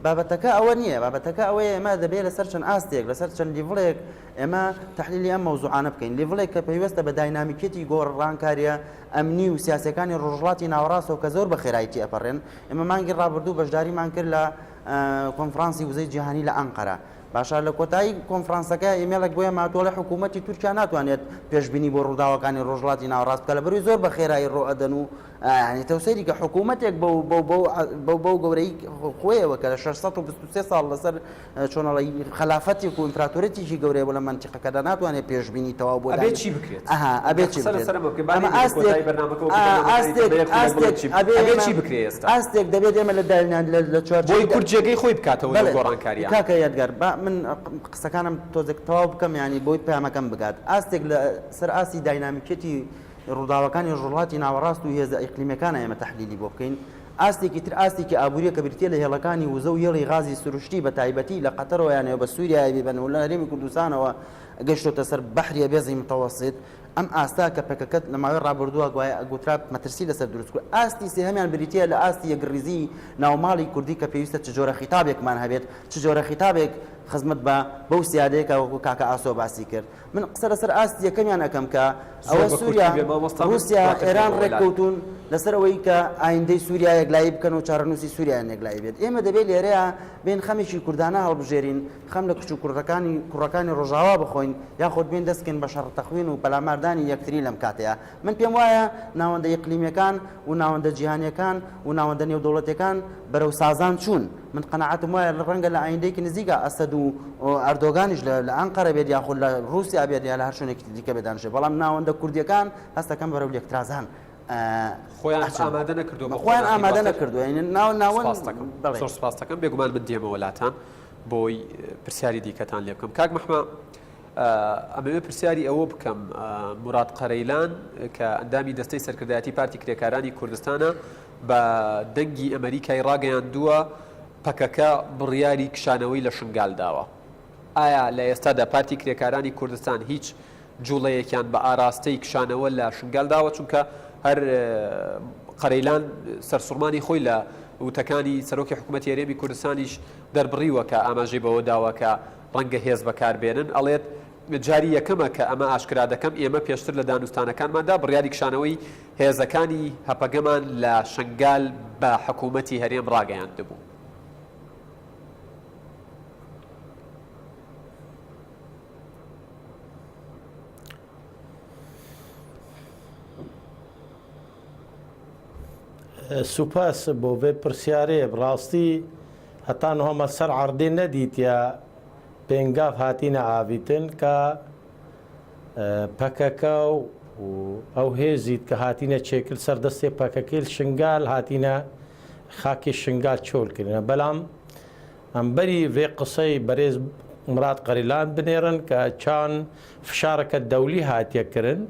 بابەتەکە ئەوە نییە بابەتەکە ئەوەیە ئێمە دەبێت لەسەر چەند ئاستێک لەسەر چەند لیڤڵێک ئێمە تحلیلی ئەم مەوزوعانە بکەین لیڤڵێک کە پێویستە بە داینامیکێتی گۆڕڕانکاریە ئەمنی و سیاسەکانی ڕۆژهەڵاتی ناوەڕاستەوە کە زۆر بە خێرایەتی ئەپەڕێن ئێمە مانگی ڕابردوو بەشداریمان کرد لە کۆنفرانسی وزەی جیهانی لە ئەنقەرە باشە لە کۆتایی کۆنفرانسەکە ئیمێڵێک بۆیە ماتۆ لە حکوومەتی تورکیا ناتوانێت پێشبینی بۆ ڕووداوەکانی ڕۆژهەڵاتی ناوەڕاست بکە لەبەروی زۆر بە خێرایی ڕۆئەدەن و تەوسەیری کە حکوومەتێک بەو گەورەی خۆیەوە کە لە 623 ساڵ لەسەر چۆنەڵی خلافەتێک و ئیمپراتۆریەتێکی گەورەیە بۆ لە منتیقەکەدا ناتوانێت پێشبینی تەواو بۆ ئەبێ چی بکرێت ئەبێ چی ئاستێک دەبێت ئێمە لە داینان لە چوارچێوەی کورجێگەی خۆی بکاتەوە لە گۆڕانکاریە کاکە یادگار من قسەکانم تۆزێک تەواو بکەم ینی بۆی پەیامەکەم بگات ئاستێک لە سەر ئاستی داینامیکێتی ڕووداوەکانی ڕۆژهەڵاتی ناوەڕاست و هێزە ئیقلیمەکانە ئێمە تەحلیلی بۆ بکەین ئاستێکی تر ئاستێکی ئابووریە کە بریتە لە هێڵەکانی وزە و هێڵی غازی سروشتی بە تایبەتی لە قەتەرەوە یانەوە بە سووریای ببەن و لە هەرێمی کوردستانەوە گەشتۆتە سەر بەحریە بێزی متەوەسیت ئەم ئاستا کە پێکەکەت لە ماوەی ڕابردووە گوترا مەترسی لەسەر دروست کرد ئاستی سێهەمیان بریتە لە ئاستی یەکڕیزی ناوماڵی کوردی کە پێویستە چ جۆرە خیتابێکمان هەبێت چ جۆرە خیتابێک خزمەت بە بەو سیادەیەکە وەکو کاکە ئاسۆ باسی کرد من قسە لەسەر ئاستی یەکەمیان ئەەکەم کە ئەوە سووریا رووسیا ئێران ڕێککەوتون لەسەر ئەوەی کە ئایندەی سووریا یەکلایی بکەن و چارەنووسی سووریان یەکلایی بێت ئێمە دەبێت لێرەیە بین خەمێکی کوردانە هەڵبژێرین خەم لە کچ و کوڕەکانی ڕۆژاوا بخۆین یاخۆت بین دەستکەین بە شەڕتەخوین و پەلاماردانی یەکتری لەم کاتەیە من پێم وایە ناوەندە ئیقلیمیەکان و ناوەندە جیهانیەکان و ناوەندە نێودەوڵەتەکان بەرەو سازان چوون من قەنەعەتم وایە لە ڕەنگە لە ئایندەیەکی نزیکە ئەسەد و ئەردۆگانیش لە ئەنقەرە بێت یاخود لە رووسیا بێت یا لە هەر شوێنێکی دیکە بێدانشێت بەڵام ناوەندە کوردیەکان هەستەکەم بەرەو یەکترازان خۆیان ئامادە نەکردووە خۆیان ئامادە نەکردووە زۆر سپاس دەکەم بێگومان من دێمە وڵاتان بۆی پرسیاری دیکەتان لێ بکەم کاک مەحمە ئەمەوێ پرسیاری ئەوە بکەم مراد قەرەیلان کە ئەندامی دەستەی سەرکردایەتی پارتی کرێکارانی کوردستانە بە دەنگی ئەمریکای ڕاگەیاندووە پەکەکە بڕیاری کشانەوەی لە شنگال داوە ئایا لە ئێستادا پارتی کرێکارانی کوردستان هیچ جوڵەیەکیان بە ئاراستەی کشانەوە لە شنگال داوە چونکە هەر قەرەیلان سەرسوڕمانی خۆی لە وتەکانی سەرۆکی حکوومەتی هەرێمی کوردستانیش دەربڕیوە کە ئاماژەی بەوە داوە کە ڕەنگە هێز بەکاربێنن ئەڵێت جاری یەکەمە کە ئەمە ئاشکرا دەکەم ئێمە پێشتر لە دانوستانەکانماندا بڕیاری کشانەوەی هێزەکانی هەپەگەمان لە شنگال بە حکوومەتی هەرێم ڕاگەیاندبوو سوپاس بۆ بێ پرسیارەیە بڕاستی هەتان هۆمە سەر عەردێ نەدیتە پێنگاف هاتینە ئاویتن کە پەکەکە و ئەو هێزیت کە هاتینە چێکرد سەردەستێ پەکەکەی شنگال هاتینە خاکی شنگال چۆلکردنە بەڵام ئەمبەری vê قسەی بەرێز مراد قەرەیلان بنێرن کە چان فشارەکە دەولی هاتیەکردن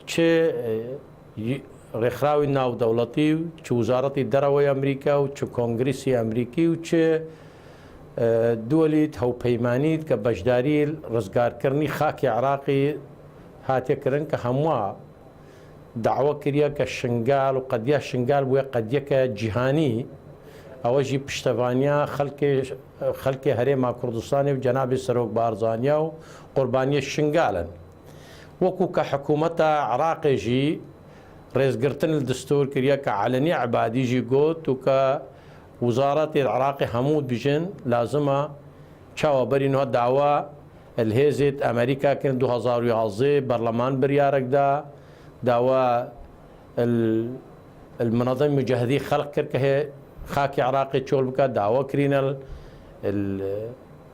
چێ ڕێکخراوی ناودەوڵەتی و چ وزارەتی دەرەوەی ئەمریکا و چ کۆنگریسی ئەمریکی و چ دووەلیت هەوپەیمانیت کە بەشداری ڕزگارکردنی خاکی عێراقی هاتێکردن کە هەمووە داوا کردە کە شنگال و قەدیا شنگال بووە قەدیەکە جیهانی ئەوەژی پشتەوانیا خەڵکی هەرێما کوردستانی و جەنابی سەرۆک بارزانیا و قوربانیە شنگالن وەکو کە حکوومەتە عێراقێژی ڕێزگرتن دستور کردە کە عەلەنی عەبادیژی گوت و کە وزارەتی عراقی هەموو بژن لازمە چاوەبەرینەوە داوا الهێزت ئەمریکا کرد 2011 بەرلەمان بریارێکدا داوا المنظمة مجاهدي خلق کرد کە هەیە خاکی عراقی چۆڵ بکە داوا کرینە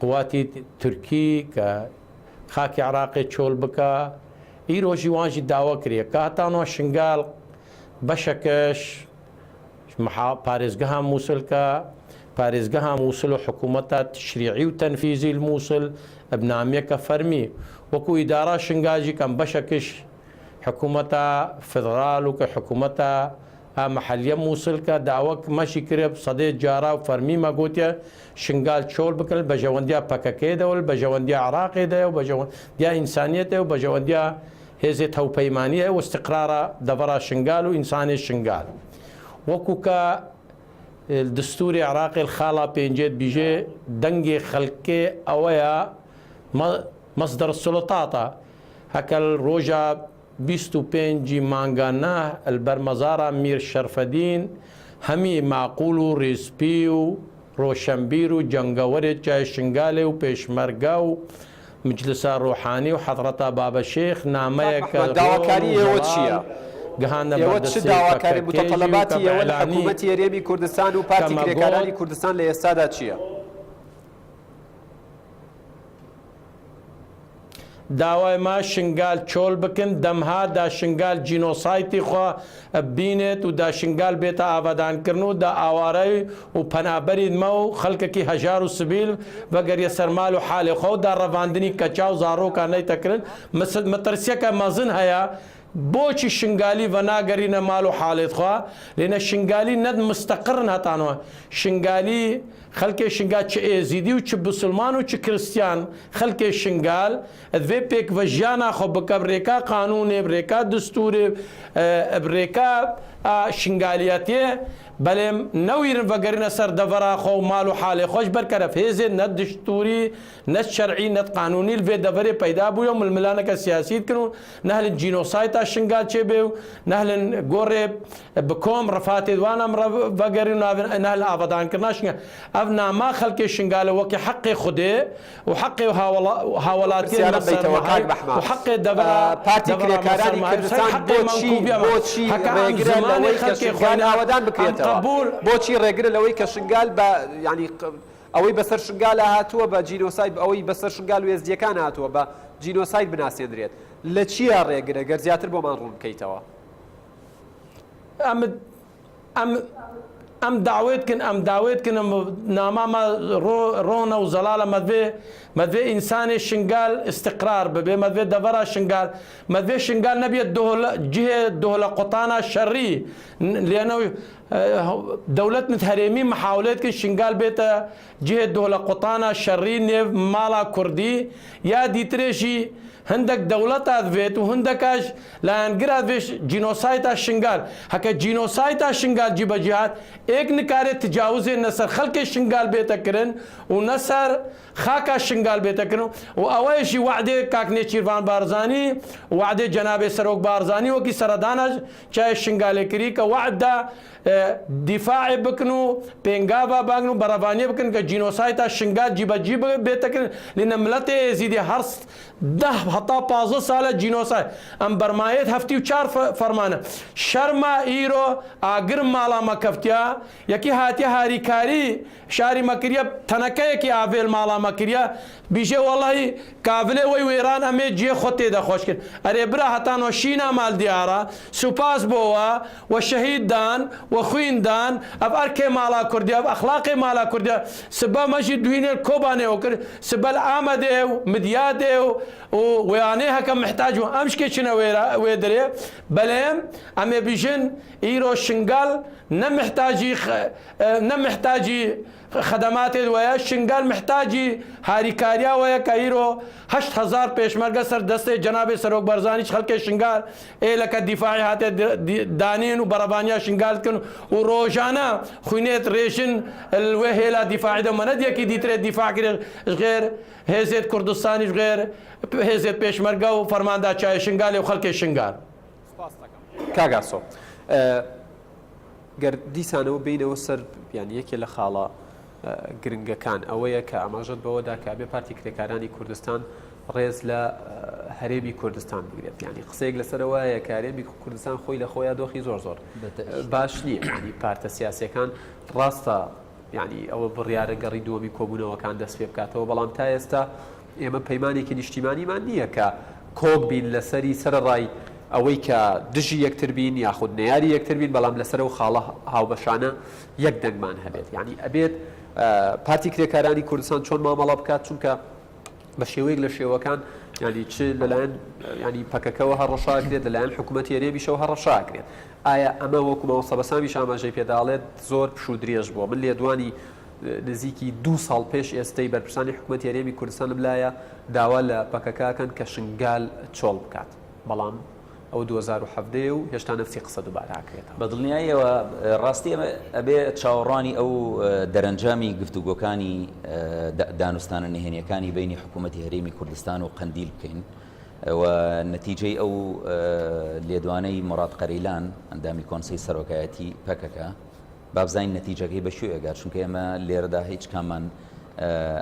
قواتی تورکی کە خاکی عراقی چۆڵ بکە ئیرۆژی وانژی داوا کریە کە هەتانەوە شنگال بەشەکەش پارێزگەها مووسڵکە پارێزگەها مووسڵ و حکوومەتە تشریعی و تەنفیزی المووسڵ بنامەکە فەرمی وەکو ئیدارا شنگاژی کەم بەشەکەش حکوومەتە فدرال و کە حکوومەتە محلیە مووسڵکە داوەک مەشی کرێ سەدەی جارا و فەرمیمە گوتە شنگال چۆڵ بکرد بە ژەوەندیا پەکەکەی دەوڵ بە ژەوەندیا عراقیدایە و بە ژەوەندیا ئینسانیەتە و بە ژەوەندیا هێزێت هەوپەیمانیە و استقرارە دەبەرا شنگال و ئینسانی شنگال وەکو کە دستوری عراقی خاڵا پێنجێت بیژێ دەنگی خەڵکێ ئەوەیە مەصدر سڵتاتە هەکەل ڕۆژە 25 مانگانە البەرمەزارە میر شەرفەدین هەمی معقول و ڕێسپی و ڕۆشنبیر و جەنگەوەرێک جای شنگالێ و پێشمەرگە و مجلسە ڕۆحانی و حەضرەتە بابەشێخ نامەیەکە داواکاری ئێوە چییە؟ گەهاندە ئێوە چ داواکاری متەطەلباتی ئێوە لە حکوومەتی هەرێمی کوردستان و پارتی کرێکارانی کوردستان لە ئێستادا چییە؟ داوای ما شنگال چۆڵ بکن دەمها دا شنگال جینۆسایتی خوا بینێت و دا شنگال بێتە ئاوادانکردن و دا ئاوارەی و پەنابەری مە و خەڵکێکی هەژار و سبیل بەگەریە سەرمال و حاڵی خۆ دا ڕەواندنی کەچا و زارۆکان نەیتەکردن مەترسیەکە مەزن هەیە بۆچی شنگالی بە ناگەرینە ماڵ و حاڵێت خوا لێنە شنگالی نەت مستەقرن هەتانەوە شنگالی خەڵکێ شنگال چ ئێزیدی و چ بسلمان و چ کریسیان خەڵکێ شنگال دوێ پێک بە ژیانە خۆ بکە بڕێکا قانونێ بڕێکا دستورێ بڕێکا شنگالیەتێ بەڵێم نەویرن بەگەرینە سەر دەڤەرا خۆ و ماڵ و حاڵێ خۆش بەرکەرە فێزێ نەت دستوری نەت شەرعی نەت قانونی لێ دەڤەرێ پەیدا بووە و ململانەکە سیاسیت کرد و نەهلن جینۆسایتا شنگال چێ بێ و نەهلن گۆڕێ بکۆم ڕفاتێ دوانم بەگەری نەهل ئاوادانکردنا شنگال ئەف ناما خەڵکێ شنگالە وەکی حەقی خودێ و حەقی هاوڵاتی و حەقی دەبرا پارتی کرێکارانی کوردستان بۆچی ڕێگرە لەوەی کە شنگال ئاوادان بکرێتەوە بۆچی ڕێگرە لەوەی کە شنگال بە ینی ئەوەی بەسەر شنگالە هاتووە بە جینۆسایت ئەوەی بەسەر شنگال و وێزدیەکان هاتووە بە جینۆسایت بناسێنرێت لە چیە ڕێگرە گەر زیاتر بۆمان ڕوون بکەیتەوە ئەم داوێتکن نامامە ڕۆنە و زەڵالە مەدوێ ئینسانی شنگال استقرار ببێ مەدوێ دەڤەرا شنگال مەدوێ شنگال نەبێت جهێ دۆڵە قوتانە شەڕی لێنەوەی دەولەت هەرێمی محاولێت کرد شنگال بێتە جهێ دۆڵە قوتانە شەڕی نێو ماڵا کوردی یا دیترێژی هەندێک دەوڵەتە دەبێت و هەندێکاش لایەنگرا دەبێت جینۆسایتا شنگال هەکە جینۆسایتا شنگال جی بەجیهات ئێک نکارێت تجاوزێ نەسەر خەڵکی شنگال بێتەکردن و نەسەر خاکە شنگال بێتەکردن و ئەوەیەشی وعدێ کاکنێ چیروان بارزانی وعدێ جەنابێ سەرۆک بارزانی وەکی سەردانەش چای شنگالێکری کە وعددا دیفاعی بکن و پێنگاوا باگن و بەڕەوانیە بکن کە جینۆسایتا شنگال جیبەجی بێتەکردن لێنە ملەتێ ئێزیدی هەرست 10 هەتا 15 ساڵە جینۆسای ئەم بەرمایەت 74 فەرمانە شەرمە ئیرۆ ئاگرم ماڵا مەکەفتیا یەکی هاتیە هاریکاری شاری مەکریە تەنەکەیەکی ئاڤێل ماڵا مەکریە بیژێ وەڵی کاڤلێ وەی وێران ئەمێ جێ خۆ تێدە خۆش کرد ئەرێ برا هەتانەوە شینا مال دیارە سوپاس بۆوە و شەهیددان و خوێندان ئەف ئەرکێ ماڵا کوردیا ئەخلاقی ماڵا کوردیا سبە مەژی دوینێ کۆبانێەوە کرد سبەل ئامەدێ و مدیادێ و وێوانەیە هەکە محتاج و ئەم شکێچنە وێ دەرێ بەڵێم ئەمێ بیژن ئیرۆ شنگال نەمحتاجی خدماتێت وەیە شنگال محتاجی هاریکاریا وەیە کە ئیرۆ 8,000 پێشمەرگە سەر دەستێ جەنابێ سەرۆک بەرزانیش خەڵکێ شنگال ئێلەکە دیفاعی هاتێ دانین و بەڕەبانیا شنگالکن و ڕۆژانە خوێنێت ڕێژن وێ هێلا دیفاعی دەمەنەدیەکی دیترێت دیفاعکرێت غێر هێزێت کوردستانیش غێر هێزێت پێشمەرگە و فەرماندا چای شنگالێ و خەڵکێ شنگال کاگاسۆ گەر دیسانەوە بینەوە سەر یان یەکێ لە خاڵە گرنگەکان ئەوەیە کە ئاماژەت بەوەدا کە بێ پارتی کرێکارانی کوردستان ڕێز لە هەرێمی کوردستان بگرێت ینی قسەیەک لەسەرەوەیە کە هەرێمی کوردستان خۆی لە خۆیان دۆخی زۆر باش نییە ینی پارتە سیاسەکان ڕاستە ینی ئەوە بڕیارە گەڕی دووەمی کۆبوونەوەکان دەست پێ بکاتەوە بەڵام تا ئێستا ئێمە پەیمانێکی نیشتیمانیمان نییە کە کۆک بین لەسەری سەرڕای ئەوەی کە دژی یەکتر بین یاخود نەیاری یەکتر بین بەڵام لەسەر و خاڵە هاوبەشانە یەک دەنگمان هەبێت ینی ئەبێت پارتی کرێکارانی کوردستان چۆن مامەڵە بکات چونکە بە شێوەیەک لە شێوەکان ینی چ لەلایەن ینی پەکەکەەوە هەڕەشاکرێت لەلایەن حکوومەت هێرێمیشەوە هەڕەشاکرێت ئایا ئەمە وەکومەوە سەبەسامیش ئاماژەی پێداڵێت زۆر پشو درێژ بووە من لێدوانی نزیکی 2 ساڵ پێش ئێستای بەرپرسانی حکوومەت هێرێمی کوردستانم لایە داوا لە پەکەکەکەن کە شنگال چۆڵ بکات بەڵام ئەو 2017 و هێشتا نفسی قسە دووبارەکرێتەوە بە دڵنیاییەوە ڕاستی ئەبێ چاوەڕانی ئەو دەرەنجامی گفتوگۆکانی دانوستانە نهێنیەکانی بینی حکوومەتی هەرێمی کوردستان و قەندیل بکەین و نەتیجەی ئەو لێدوانەی مڕاد قەریلان ئەندامی کۆنسەی سەرۆکایەتی پەکەکە بابزین نەتیجەکەی بە شوێگات چونکە ئێمە لێرەدا هیچ کامان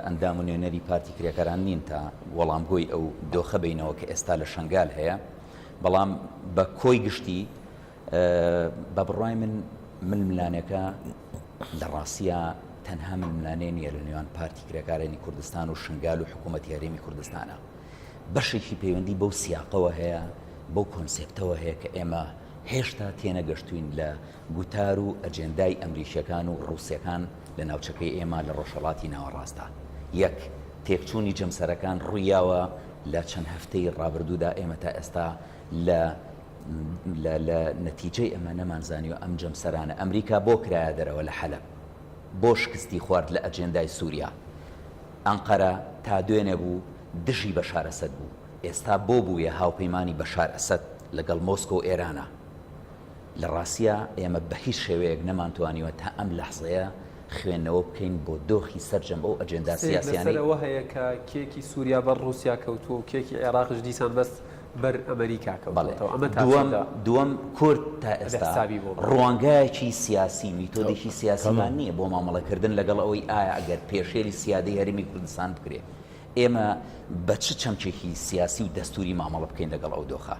ئەندام و نوێنەری پارتی کرێکاران نین تا وەڵامگۆی ئەو دۆخە بینەوە کە ئێستا لە شنگال هەیە بەڵام بە کۆی گشتی بە بڕای من ململانەکە لە ڕاستیە تەنها ململانێ نیە لە نێوان پارتی کرێکارانی کوردستان و شنگال و حکوومەتی هەرێمی کوردستانە بەشێکی پەیوەندی بەو سیاقەوە هەیە بەو کۆنسێپتەوە هەیە کە ئێمە هێشتا تێنەگەشتوین لە گوتار و ئەجێندای ئەمریکیەکان و ڕووسیەکان لە ناوچەکەی ئێمە لە ڕۆژهەڵاتی ناوەڕاستە یەک تێکچوونی جەمسەرەکان ڕوویاوە لە چەند هەفتەی ڕابردوودا ئێمە تا ئێستا لە نەتیجەی ئەمە نەمانزانیوە ئەم جەمسەرانە ئەمریکا بۆ کرایە دەرەوە لە حەلەب بۆ شکستی خوارد لە ئەجێندای سووریا ئەنقەرە تا دوێنێ بوو دژی بەشار ئەسەد بوو ئێستا بۆ بوویە هاوپەیمانی بەشار ئەسەد لەگەڵ مۆسکۆ و ئێرانە لە ڕاستیە ئێمە بە هیچ شێوەیەک نەمانتوانیوە تا ئەم لەحزەیە خوێندنەوە بکەین بۆ دۆخی سەرجەم ئەو ئەجێندا سیاسیانەی ئەوە هەیە کە کێکی سووریا بەر رووسیا کەوتووە و کێکی عێراقش دیسان بەست بەر ئەمریکا کەوتەوە ئەمە دووەم کورد تا ئێستا ڕوانگایەکی سیاسی میتۆدێکی سیاسیمان نییە بۆ مامەڵەکردن لەگەڵ ئەوەی ئایا ئەگەر پێشێری سیادەی هەرێمی کوردستان بکرێت ئێمە بە چ چەمچێکی سیاسی و دەستوری مامەڵە بکەین لەگەڵ ئەو دۆخە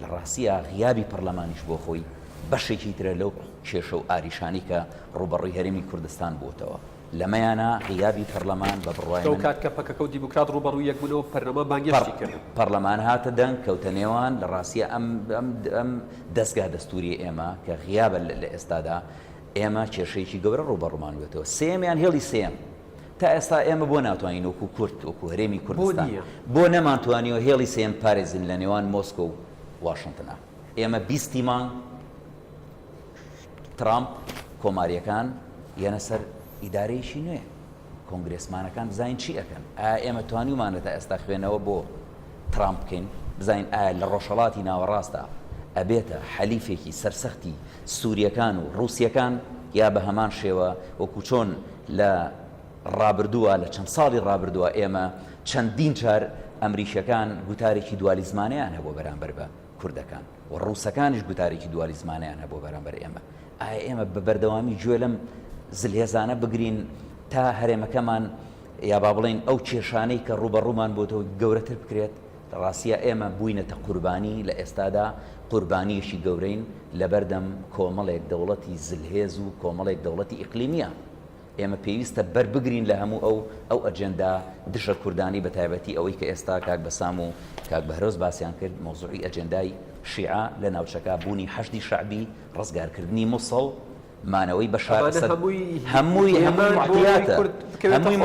لە ڕاستیە غیابی پەرلەمانیش بۆ خۆی بەشێکی ترە لەو کێشە و ئاریشانی کە ڕوبەڕووی هەرێمی کوردستان بووتەوە لەمەیانە غیابی پەرلەمان بە بڕوای من کات کە پەکەکە و دیموکرات ڕوبەڕووی یەک بوونەوە پەرلەمان بانگێشتی کرد پەرلەمان هاتە دەنگ کەوتە نێوان لە ڕاستیە ئەم دەستگا دەستوری ئێمە کە غیابە لە ئێستادا ئێمە کێشەیەکی گەورە ڕوبەڕوومان بێتەوە سێمیان هێڵی سێم تا ئێستا ئێمە بۆ ناتوانین وەکو کورد وەکو هەرێمی کوردستان بۆ نەمانتوانیەوە هێڵی سێم پارێزین لە نێوان مۆسکۆ و واشنگتنە ئێمە 20 مانگ ترامپ کۆماریەکان یەنە سەر ئیدارەیەکی نوێ کۆنگرێسمانەکان بزانین چی ئەەکەن ئایا ئێمە توانیمانە تا ئێستا خوێنەوە بۆ ترامپ بکەین بزانین ئایا لە ڕۆژهەڵاتی ناوەڕاستە ئەبێتە حەلیفێکی سەرسەختی سووریەکان و ڕووسیەکان یا بە هەمان شێوە وەکو چۆن لە ڕابردووە لە چەند ساڵی ڕابردووە ئێمە چەندین جار ئەمریکیەکان گوتارێکی دوالیزمانیان هەبوو بەرامبەر بە کوردەکان و ڕووسەکانیش گوتارێکی دوالیزمانیان هەبوو بەرامبەر ئێمە ئایا ئێمە بە بەردەوامی گوێ لەم زلهێزانە بگرین تا هەرێمەکەمان یا با بڵێن ئەو کێشانەی کە ڕوبەڕوومان بۆتەوە گەورەتر بکرێت ڕاستیە ئێمە بووینەتە قوربانی لە ئێستادا قوربانیەشی گەورەین لەبەردەم کۆمەڵێک دەوڵەتی زلهێز و کۆمەڵێک دەوڵەتی ئیقلیمیە ئێمە پێویستە بەربگرین لە هەموو ئەو ئەجێندا دژە کوردانی بە تایبەتی ئەوەی کە ئێستا کاک بەسام و کاک بەهرۆز باسییان کرد مۆزوعی ئەجێندای شیعە لە ناوچەکە بوونی حەشدی شەعبی ڕزگارکردنی مووسڵ مانەوەی بەشار ئەسەد هەمووی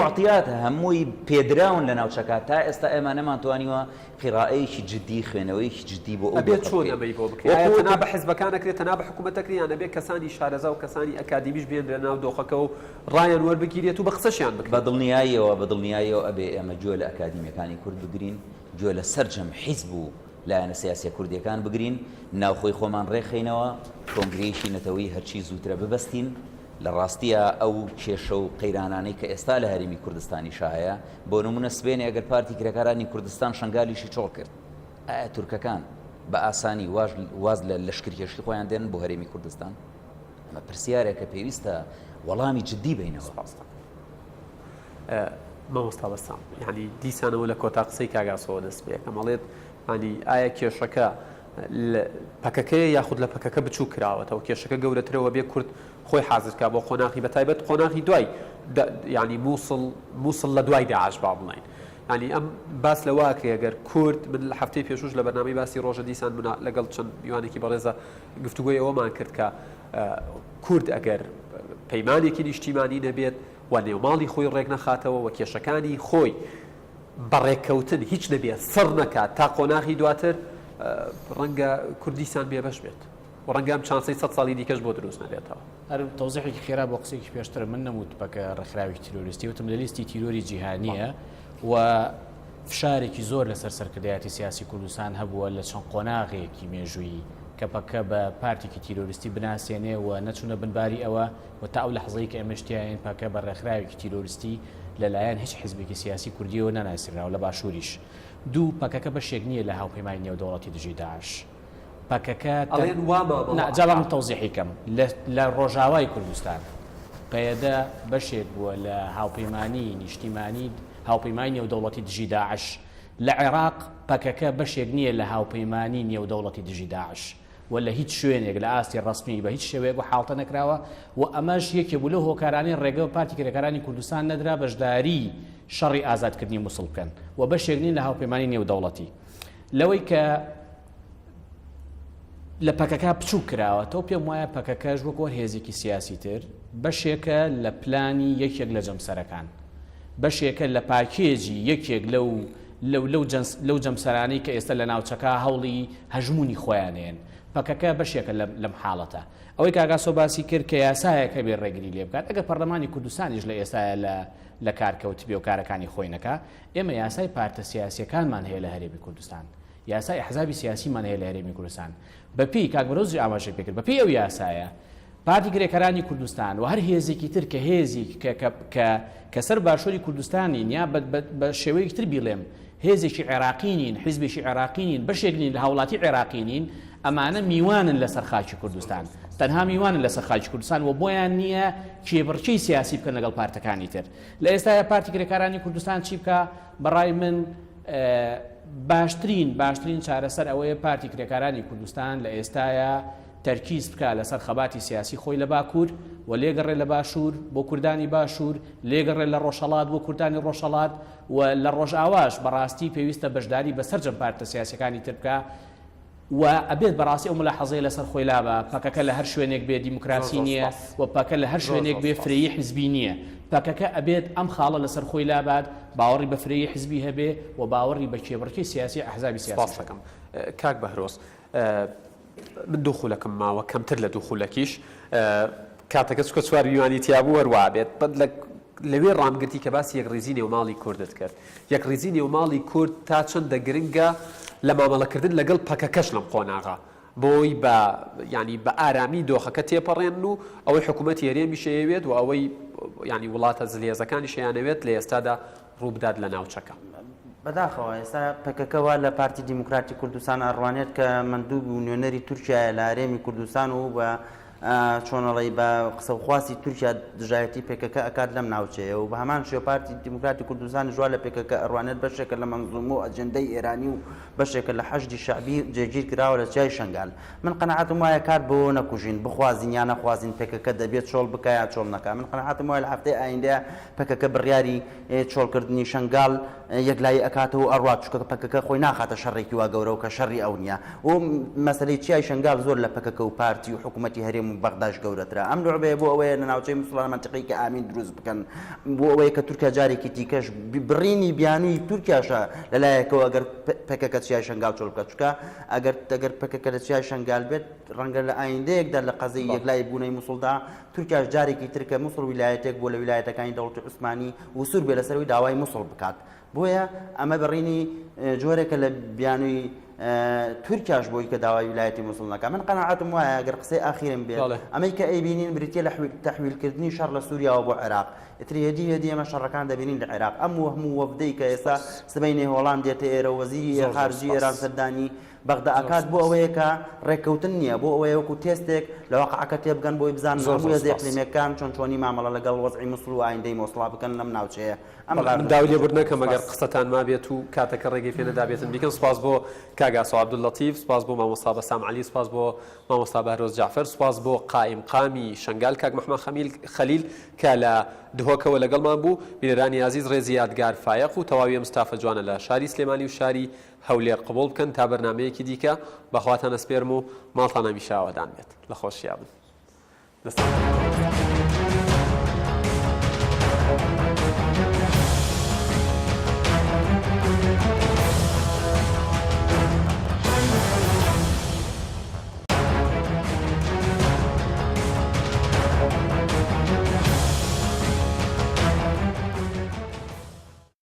معتیاتە هەمووی پێدراون لە ناوچەکە تا ئێستا ئێمە نەمانتوانیوە قیراعەیەکی جددی خوێنەوەیکی جددی بۆ ئەبێت چۆن ئەمەی بۆ بکرێت تەنها بە حیزبەکانەکرێت تەنها بە حکوومەتەکری یان ئەبێت کەسانی شارەزا و کەسانی ئەکادیمیش بێن لە ناو دۆخەکە و ڕایان وەربگیرێت و بە قسەشیان بکرێت بە دڵنیاییەوە ئەبێ ئێمە گوێ لە ئەکادیمیەکانی کورد بگرین گوێ لە سەرجەم حیزب و لایەنە سیاسیە کوردیەکان بگرین ناوخۆی خۆمان ڕێخینەوە کۆنگرێشی نەتەوەی هەرچی زووترە ببەستین لە ڕاستیە ئەو کێشە و قەیرانانەی کە ئێستا لە هەرێمی کوردستانی شایە بۆ نمونە سبێنێ ئەگەر پارتی کرێکارانی کوردستان شنگالیشی چۆڵ کرد ئایا تورکەکان بە ئاسانی واز لە لەشکریێشی خۆیان دێن بۆ هەرێمی کوردستان ئەمە پرسیارێکە پێویستە وەڵامی جددی بینەوە. مامۆستا بەستان یعنی دیسانەوە لە کۆتا قسەی کاگاسەوە دەست پێ کەمەڵێت ینی ئایا کێشەکە پەکەکەیە یاخود لە پەکەکە بچوو کراوەتەوە کێشەکە گەورەترەوە بێ کورد خۆی حازرکا بۆ قۆناغی بەتایبەت قۆناغی دوای ینی مووسڵ لە دوای داعش با بڵین ینی ئەم باس لە واکرێ ئەگەر کورد من لە هەفتەی پێشوش لە بەرنامەی باسی ڕۆژە دیسان بوونا لەگەڵ چەند میوانێکی بەڕێزە گفتوگۆی ئەوەمان کرد کە کورد ئەگەر پەیمانێکی نیشتیمانی نەبێت و نێوماڵی خۆی ڕێک نەخاتەوە و کێشەکانی خۆی بەڕێککەوتن هیچ نەبێت سڕ نەکات تا قۆناغی دواتر ڕەنگە کوردیسان بێبەش بێت و ڕەنگە ئەم چانسەی 100 ساڵی دیکەش بۆ دروست نەبێتەوە. هەر تەوزیحێکی خێرا بۆ قسێکی پێشتر من نەموت بەکە ڕێکخراوی تیرۆریستی وتم لە لیستی تیرۆری جیهانیە و فشارێکی زۆر لەسەر سەرکردایەتی سیاسی کوردستان هەبووە لە چەند قۆناغێکی مێژووی کە پەکە بە پارتێکی تیرۆریستی بناسیێنێ و نەچوونە بنباری ئەوە و تا ئەو لەحظەی کە ئێمەشتیان پەکە بە ڕێکخراوێکی تیرۆریستی لەلایەن هیچ حیزبێکی سیاسی کوردیەوە نەناسیراوە لە باشووریش. دوو پەکەکە بەشێک نییە لە هاوپەیمانی نێودەوڵەتی دژی داعش. پەکەکە جاڵام تەوزیحی کەم لە ڕۆژاوای کوردستان پەیەدا بەشێک بووە لە هاوپەیمانی نیشتیمانی هاوپەیمانی نێودەوڵەتی دژی داعش. لە عێراق پەکەکە بەشێک نییە لە هاوپەیمانی نێودەوڵەتی دژی داعش و لە هیچ شوێنێک لە ئاستی ڕسمی بە هیچ شێوەیەک و حاڵتە نەکراوە و ئەمەش یەکێ بوو لە هۆکارانی ڕێگە و پارتی کرێکارانی کوردستان نەدرا بەشداری شەڕی ئازادکردنی مووسڵ بکەن و بەشێک نین لە هاوپەیمانی نێودەوڵەتی. لەوەی کە لە پەکەکە بچوو کراوە تۆ پێم وایە پەکەکەش وەکو هێزێکی سیاسی تر بەشێکە لە پلانی یەکێک لە جەمسەرەکان بەشێکە لە پاکێجی یەکێک لەو جەمسەرانی کە ئێستا لە ناوچەکە هەوڵی هەژمونی خۆیانێن. پەکەکە بەشێکە لەم حاڵەتە ئەوەی کاگاسۆ باسی کرد کە یاسایەکە بێ ڕێگری لێ بکات ئەگە پەرلەمانی کوردستانیش لە ئێستاە لە کارکەوت بێ و کارەکانی خۆی نەکا ئێمە یاسای پارتە سیاسیەکانمان هەیە لە هەرێمی کوردستان یاسای ئەحزابی سیاسیمان هەیە لە هەرێمی کوردستان بەپی کاکبەرۆزی ئاماژەی پێکرد بەپی ئەو یاسایە پارتی کرێکەرانی کوردستان و هەر هێزێکی تر کە هێزی کە سەر باشووری کوردستانی یا بە شێوەیەکی تر بیڵێم هێزێکی عێراقینین حیزبێکی عێراقینین بەشێکنین لە هاوڵاتی عێراقینین ئەمانە میوانن لەسەر خاکی کوردستان تەنها میوانن لەسەر خاکی کوردستان و بۆیان نییە کێبڕچەی سیاسی بکەن لەگەڵ پارتەکانی تر. لە ئێستاە پارتی کرێکارانی کوردستان چی بکە بەڕای من باشترین چارەسەر ئەوەیە پارتی کرێکارانی کوردستان لە ئێستاە تەرکیز بکە لەسەر خەباتی سیاسی خۆی لە باکوور و لێگەڕێ لە باشوور بۆ کوردانی باشوور لێگەڕێ لە ڕۆژهەڵات بۆ کوردانی ڕۆژهەڵات و لە ڕۆژئاواش بەڕاستی پێویستە بەشداری بەسەر جەم پارتە سیاسیەکانی تر بکە و ئەبێت بەڕاستی ئەو مەلاحەزەیە لەسەر خۆی لابە پەکەکە لە هەر شوێنێک بێ دیموکراسی نییە و پەکە لە هەر شوێنێک بێ فرەیی حیزبی نییە. پەکەکە ئەبێت ئەم خاڵە لەسەر خۆی لابات باوەڕی بە فرەیی حیزبی هەبێ و باوەڕی بە کێبڕکەی سیاسی ئەحزابی سیاسی شەکەم. کاک بەهرۆز من دووخولەکەم ماوە کەمتر لە دووخولەکیش کاتەکە چکە چوار میوانی تیابوو هەروە بێت بەد لەوێ ڕامگرتی کە باسی یەکڕێزی نێوماڵی کوردت کرد یەکڕێزی نێوماڵی کورد تا چەندە گرنگە لە مامەڵەکردن لەگەڵ پەکەکەش لەم قۆناغا بۆی ینی بە ئارامی دۆخەکە تێپەڕێن و ئەوەی حکوومەتی هەرێمی شەیەوێت و ئەوەی ینی وڵاتە زلێزەکانی شەیانەوێت لە ئێستادا ڕووبدات لە ناوچەکە. بەداخەوە ئێستا پەکەکەوە لە پارتی دیموکراتی کوردستان ئەڕوانێت کە مندوب و نوێنەری تورکیا لە هەرێمی کوردستان و بە چۆنەڵی بە قسە وخواسی تورکیا دژایەتی پێکەکە ئەکات لەم ناوچەیە و بە هەمان شێوە پارتی دیموکراتی کوردستان ژوا لە پێکەکە ئەڕوانێت بەشێکە لە مەنزومە و ئەجەندەی ئێرانی و بەشێکە لە حەشدی شەعبی جێگیر کراوە لە چای شەنگال. من قەنەعەتم وایە کات بۆ نەکوژین بخوازین یان نەخوازین پێکەکە دەبێت چۆڵ بکە یا چۆڵ نەکا. من قەنەعەتم وایە لە هەفتەی ئایندە پێکەکە بڕیاری چۆڵکردنی شەنگال یەکلایی ئەکاتەوە ئەڕوات چکە پەکەکە خۆی ناخاتە شەڕێکی وا گەورە و کە شەڕی ئەو نییە و مەسەلەی چای شەنگال زۆر لە پەکەکە و پارتی و حکوومەتی هەرێم و بەغداش گەورەترە. ئەم لعبەیە بۆ ئەوەیە لە ناوچەی موسڵمان منتیقەی کە ئامین دروست بکەن بۆ ئەوەیە کە تورکیا جارێکی دیکەش بڕینی بیانووی تورکیاشە لەلایەکەوە ئەگەر پەکەکە چای شەنگال چۆڵ بکات چکە ئەگەر پەکەکە لە چای شەنگال بێت ڕەنگە لە ئایندەیەکدا لە قەزەی یەکلای بوونەی موسڵدا تورکیاش جارێکی ترکە موسڵ ویلایەتێک بۆ لە ویلایەتەکانی دەوڵەتی عوسمانی وسور بێ لەسەروی داوای موسڵ بکات. بۆیە ئەمە بڕینی جۆرێکە لە بیانووی تورکیاش بۆی کە داوای ویلایەتی موسڵ نەکات. من قەنەعەتم وایە ئەگەر قسەی ئاخیرم بێت ئەمەی کە ئەیبینین بریتە لە تەحویلکردنی شەڕ لە سووریا و بۆ عێراق ئیتری هێدی ئەمە شەڕەکان دەبینین لە عێراق هەموو وەفدەی کە ئێستا سبەینی هۆڵام دێتە ئێرە وەزیری خارجی ئێران سەردانی بەغدا ئاکات بۆ ئەوەیە کە ڕێککەوتن نییە بۆ ئەوەیە وەکو تێستێک لە واقعەکە تێبگەن بۆی بزان هەموو هێزی ئیقلیمیەکان چۆنی مامەڵە لەگەڵ وەزعی مووسڵ و ئایندەی مۆسڵا بکەن لەم ناوچەیە من داوای لێبوردنەکەم ئەگەر قسەتان ما بێت و کاتەکە ڕێگەی پێ نەدابێتن بیکەن. سپاس بۆ کاگاسۆ عەبدولەتیف، سپاس بۆ مامۆستا بەسام عەلی، سپاس بۆ مامۆستا بەهرۆز جعفەر، سپاس بۆ قائیم قامی شنگال کاک محمد خەلیل کە لە دهۆکەوە لەگەڵمان بوو، بینەرانی عزیز ڕێزی یادگار فایق و تەواوی مستافە جوانە لە شاری سلێمانی و شاری هەولێر قبول بکەن تا بەرنامەیەکی دیکە بەخواتان ئەسپێرم و ماڵتان هەمیشە ئاوادان بێت. لە خۆشییا بن.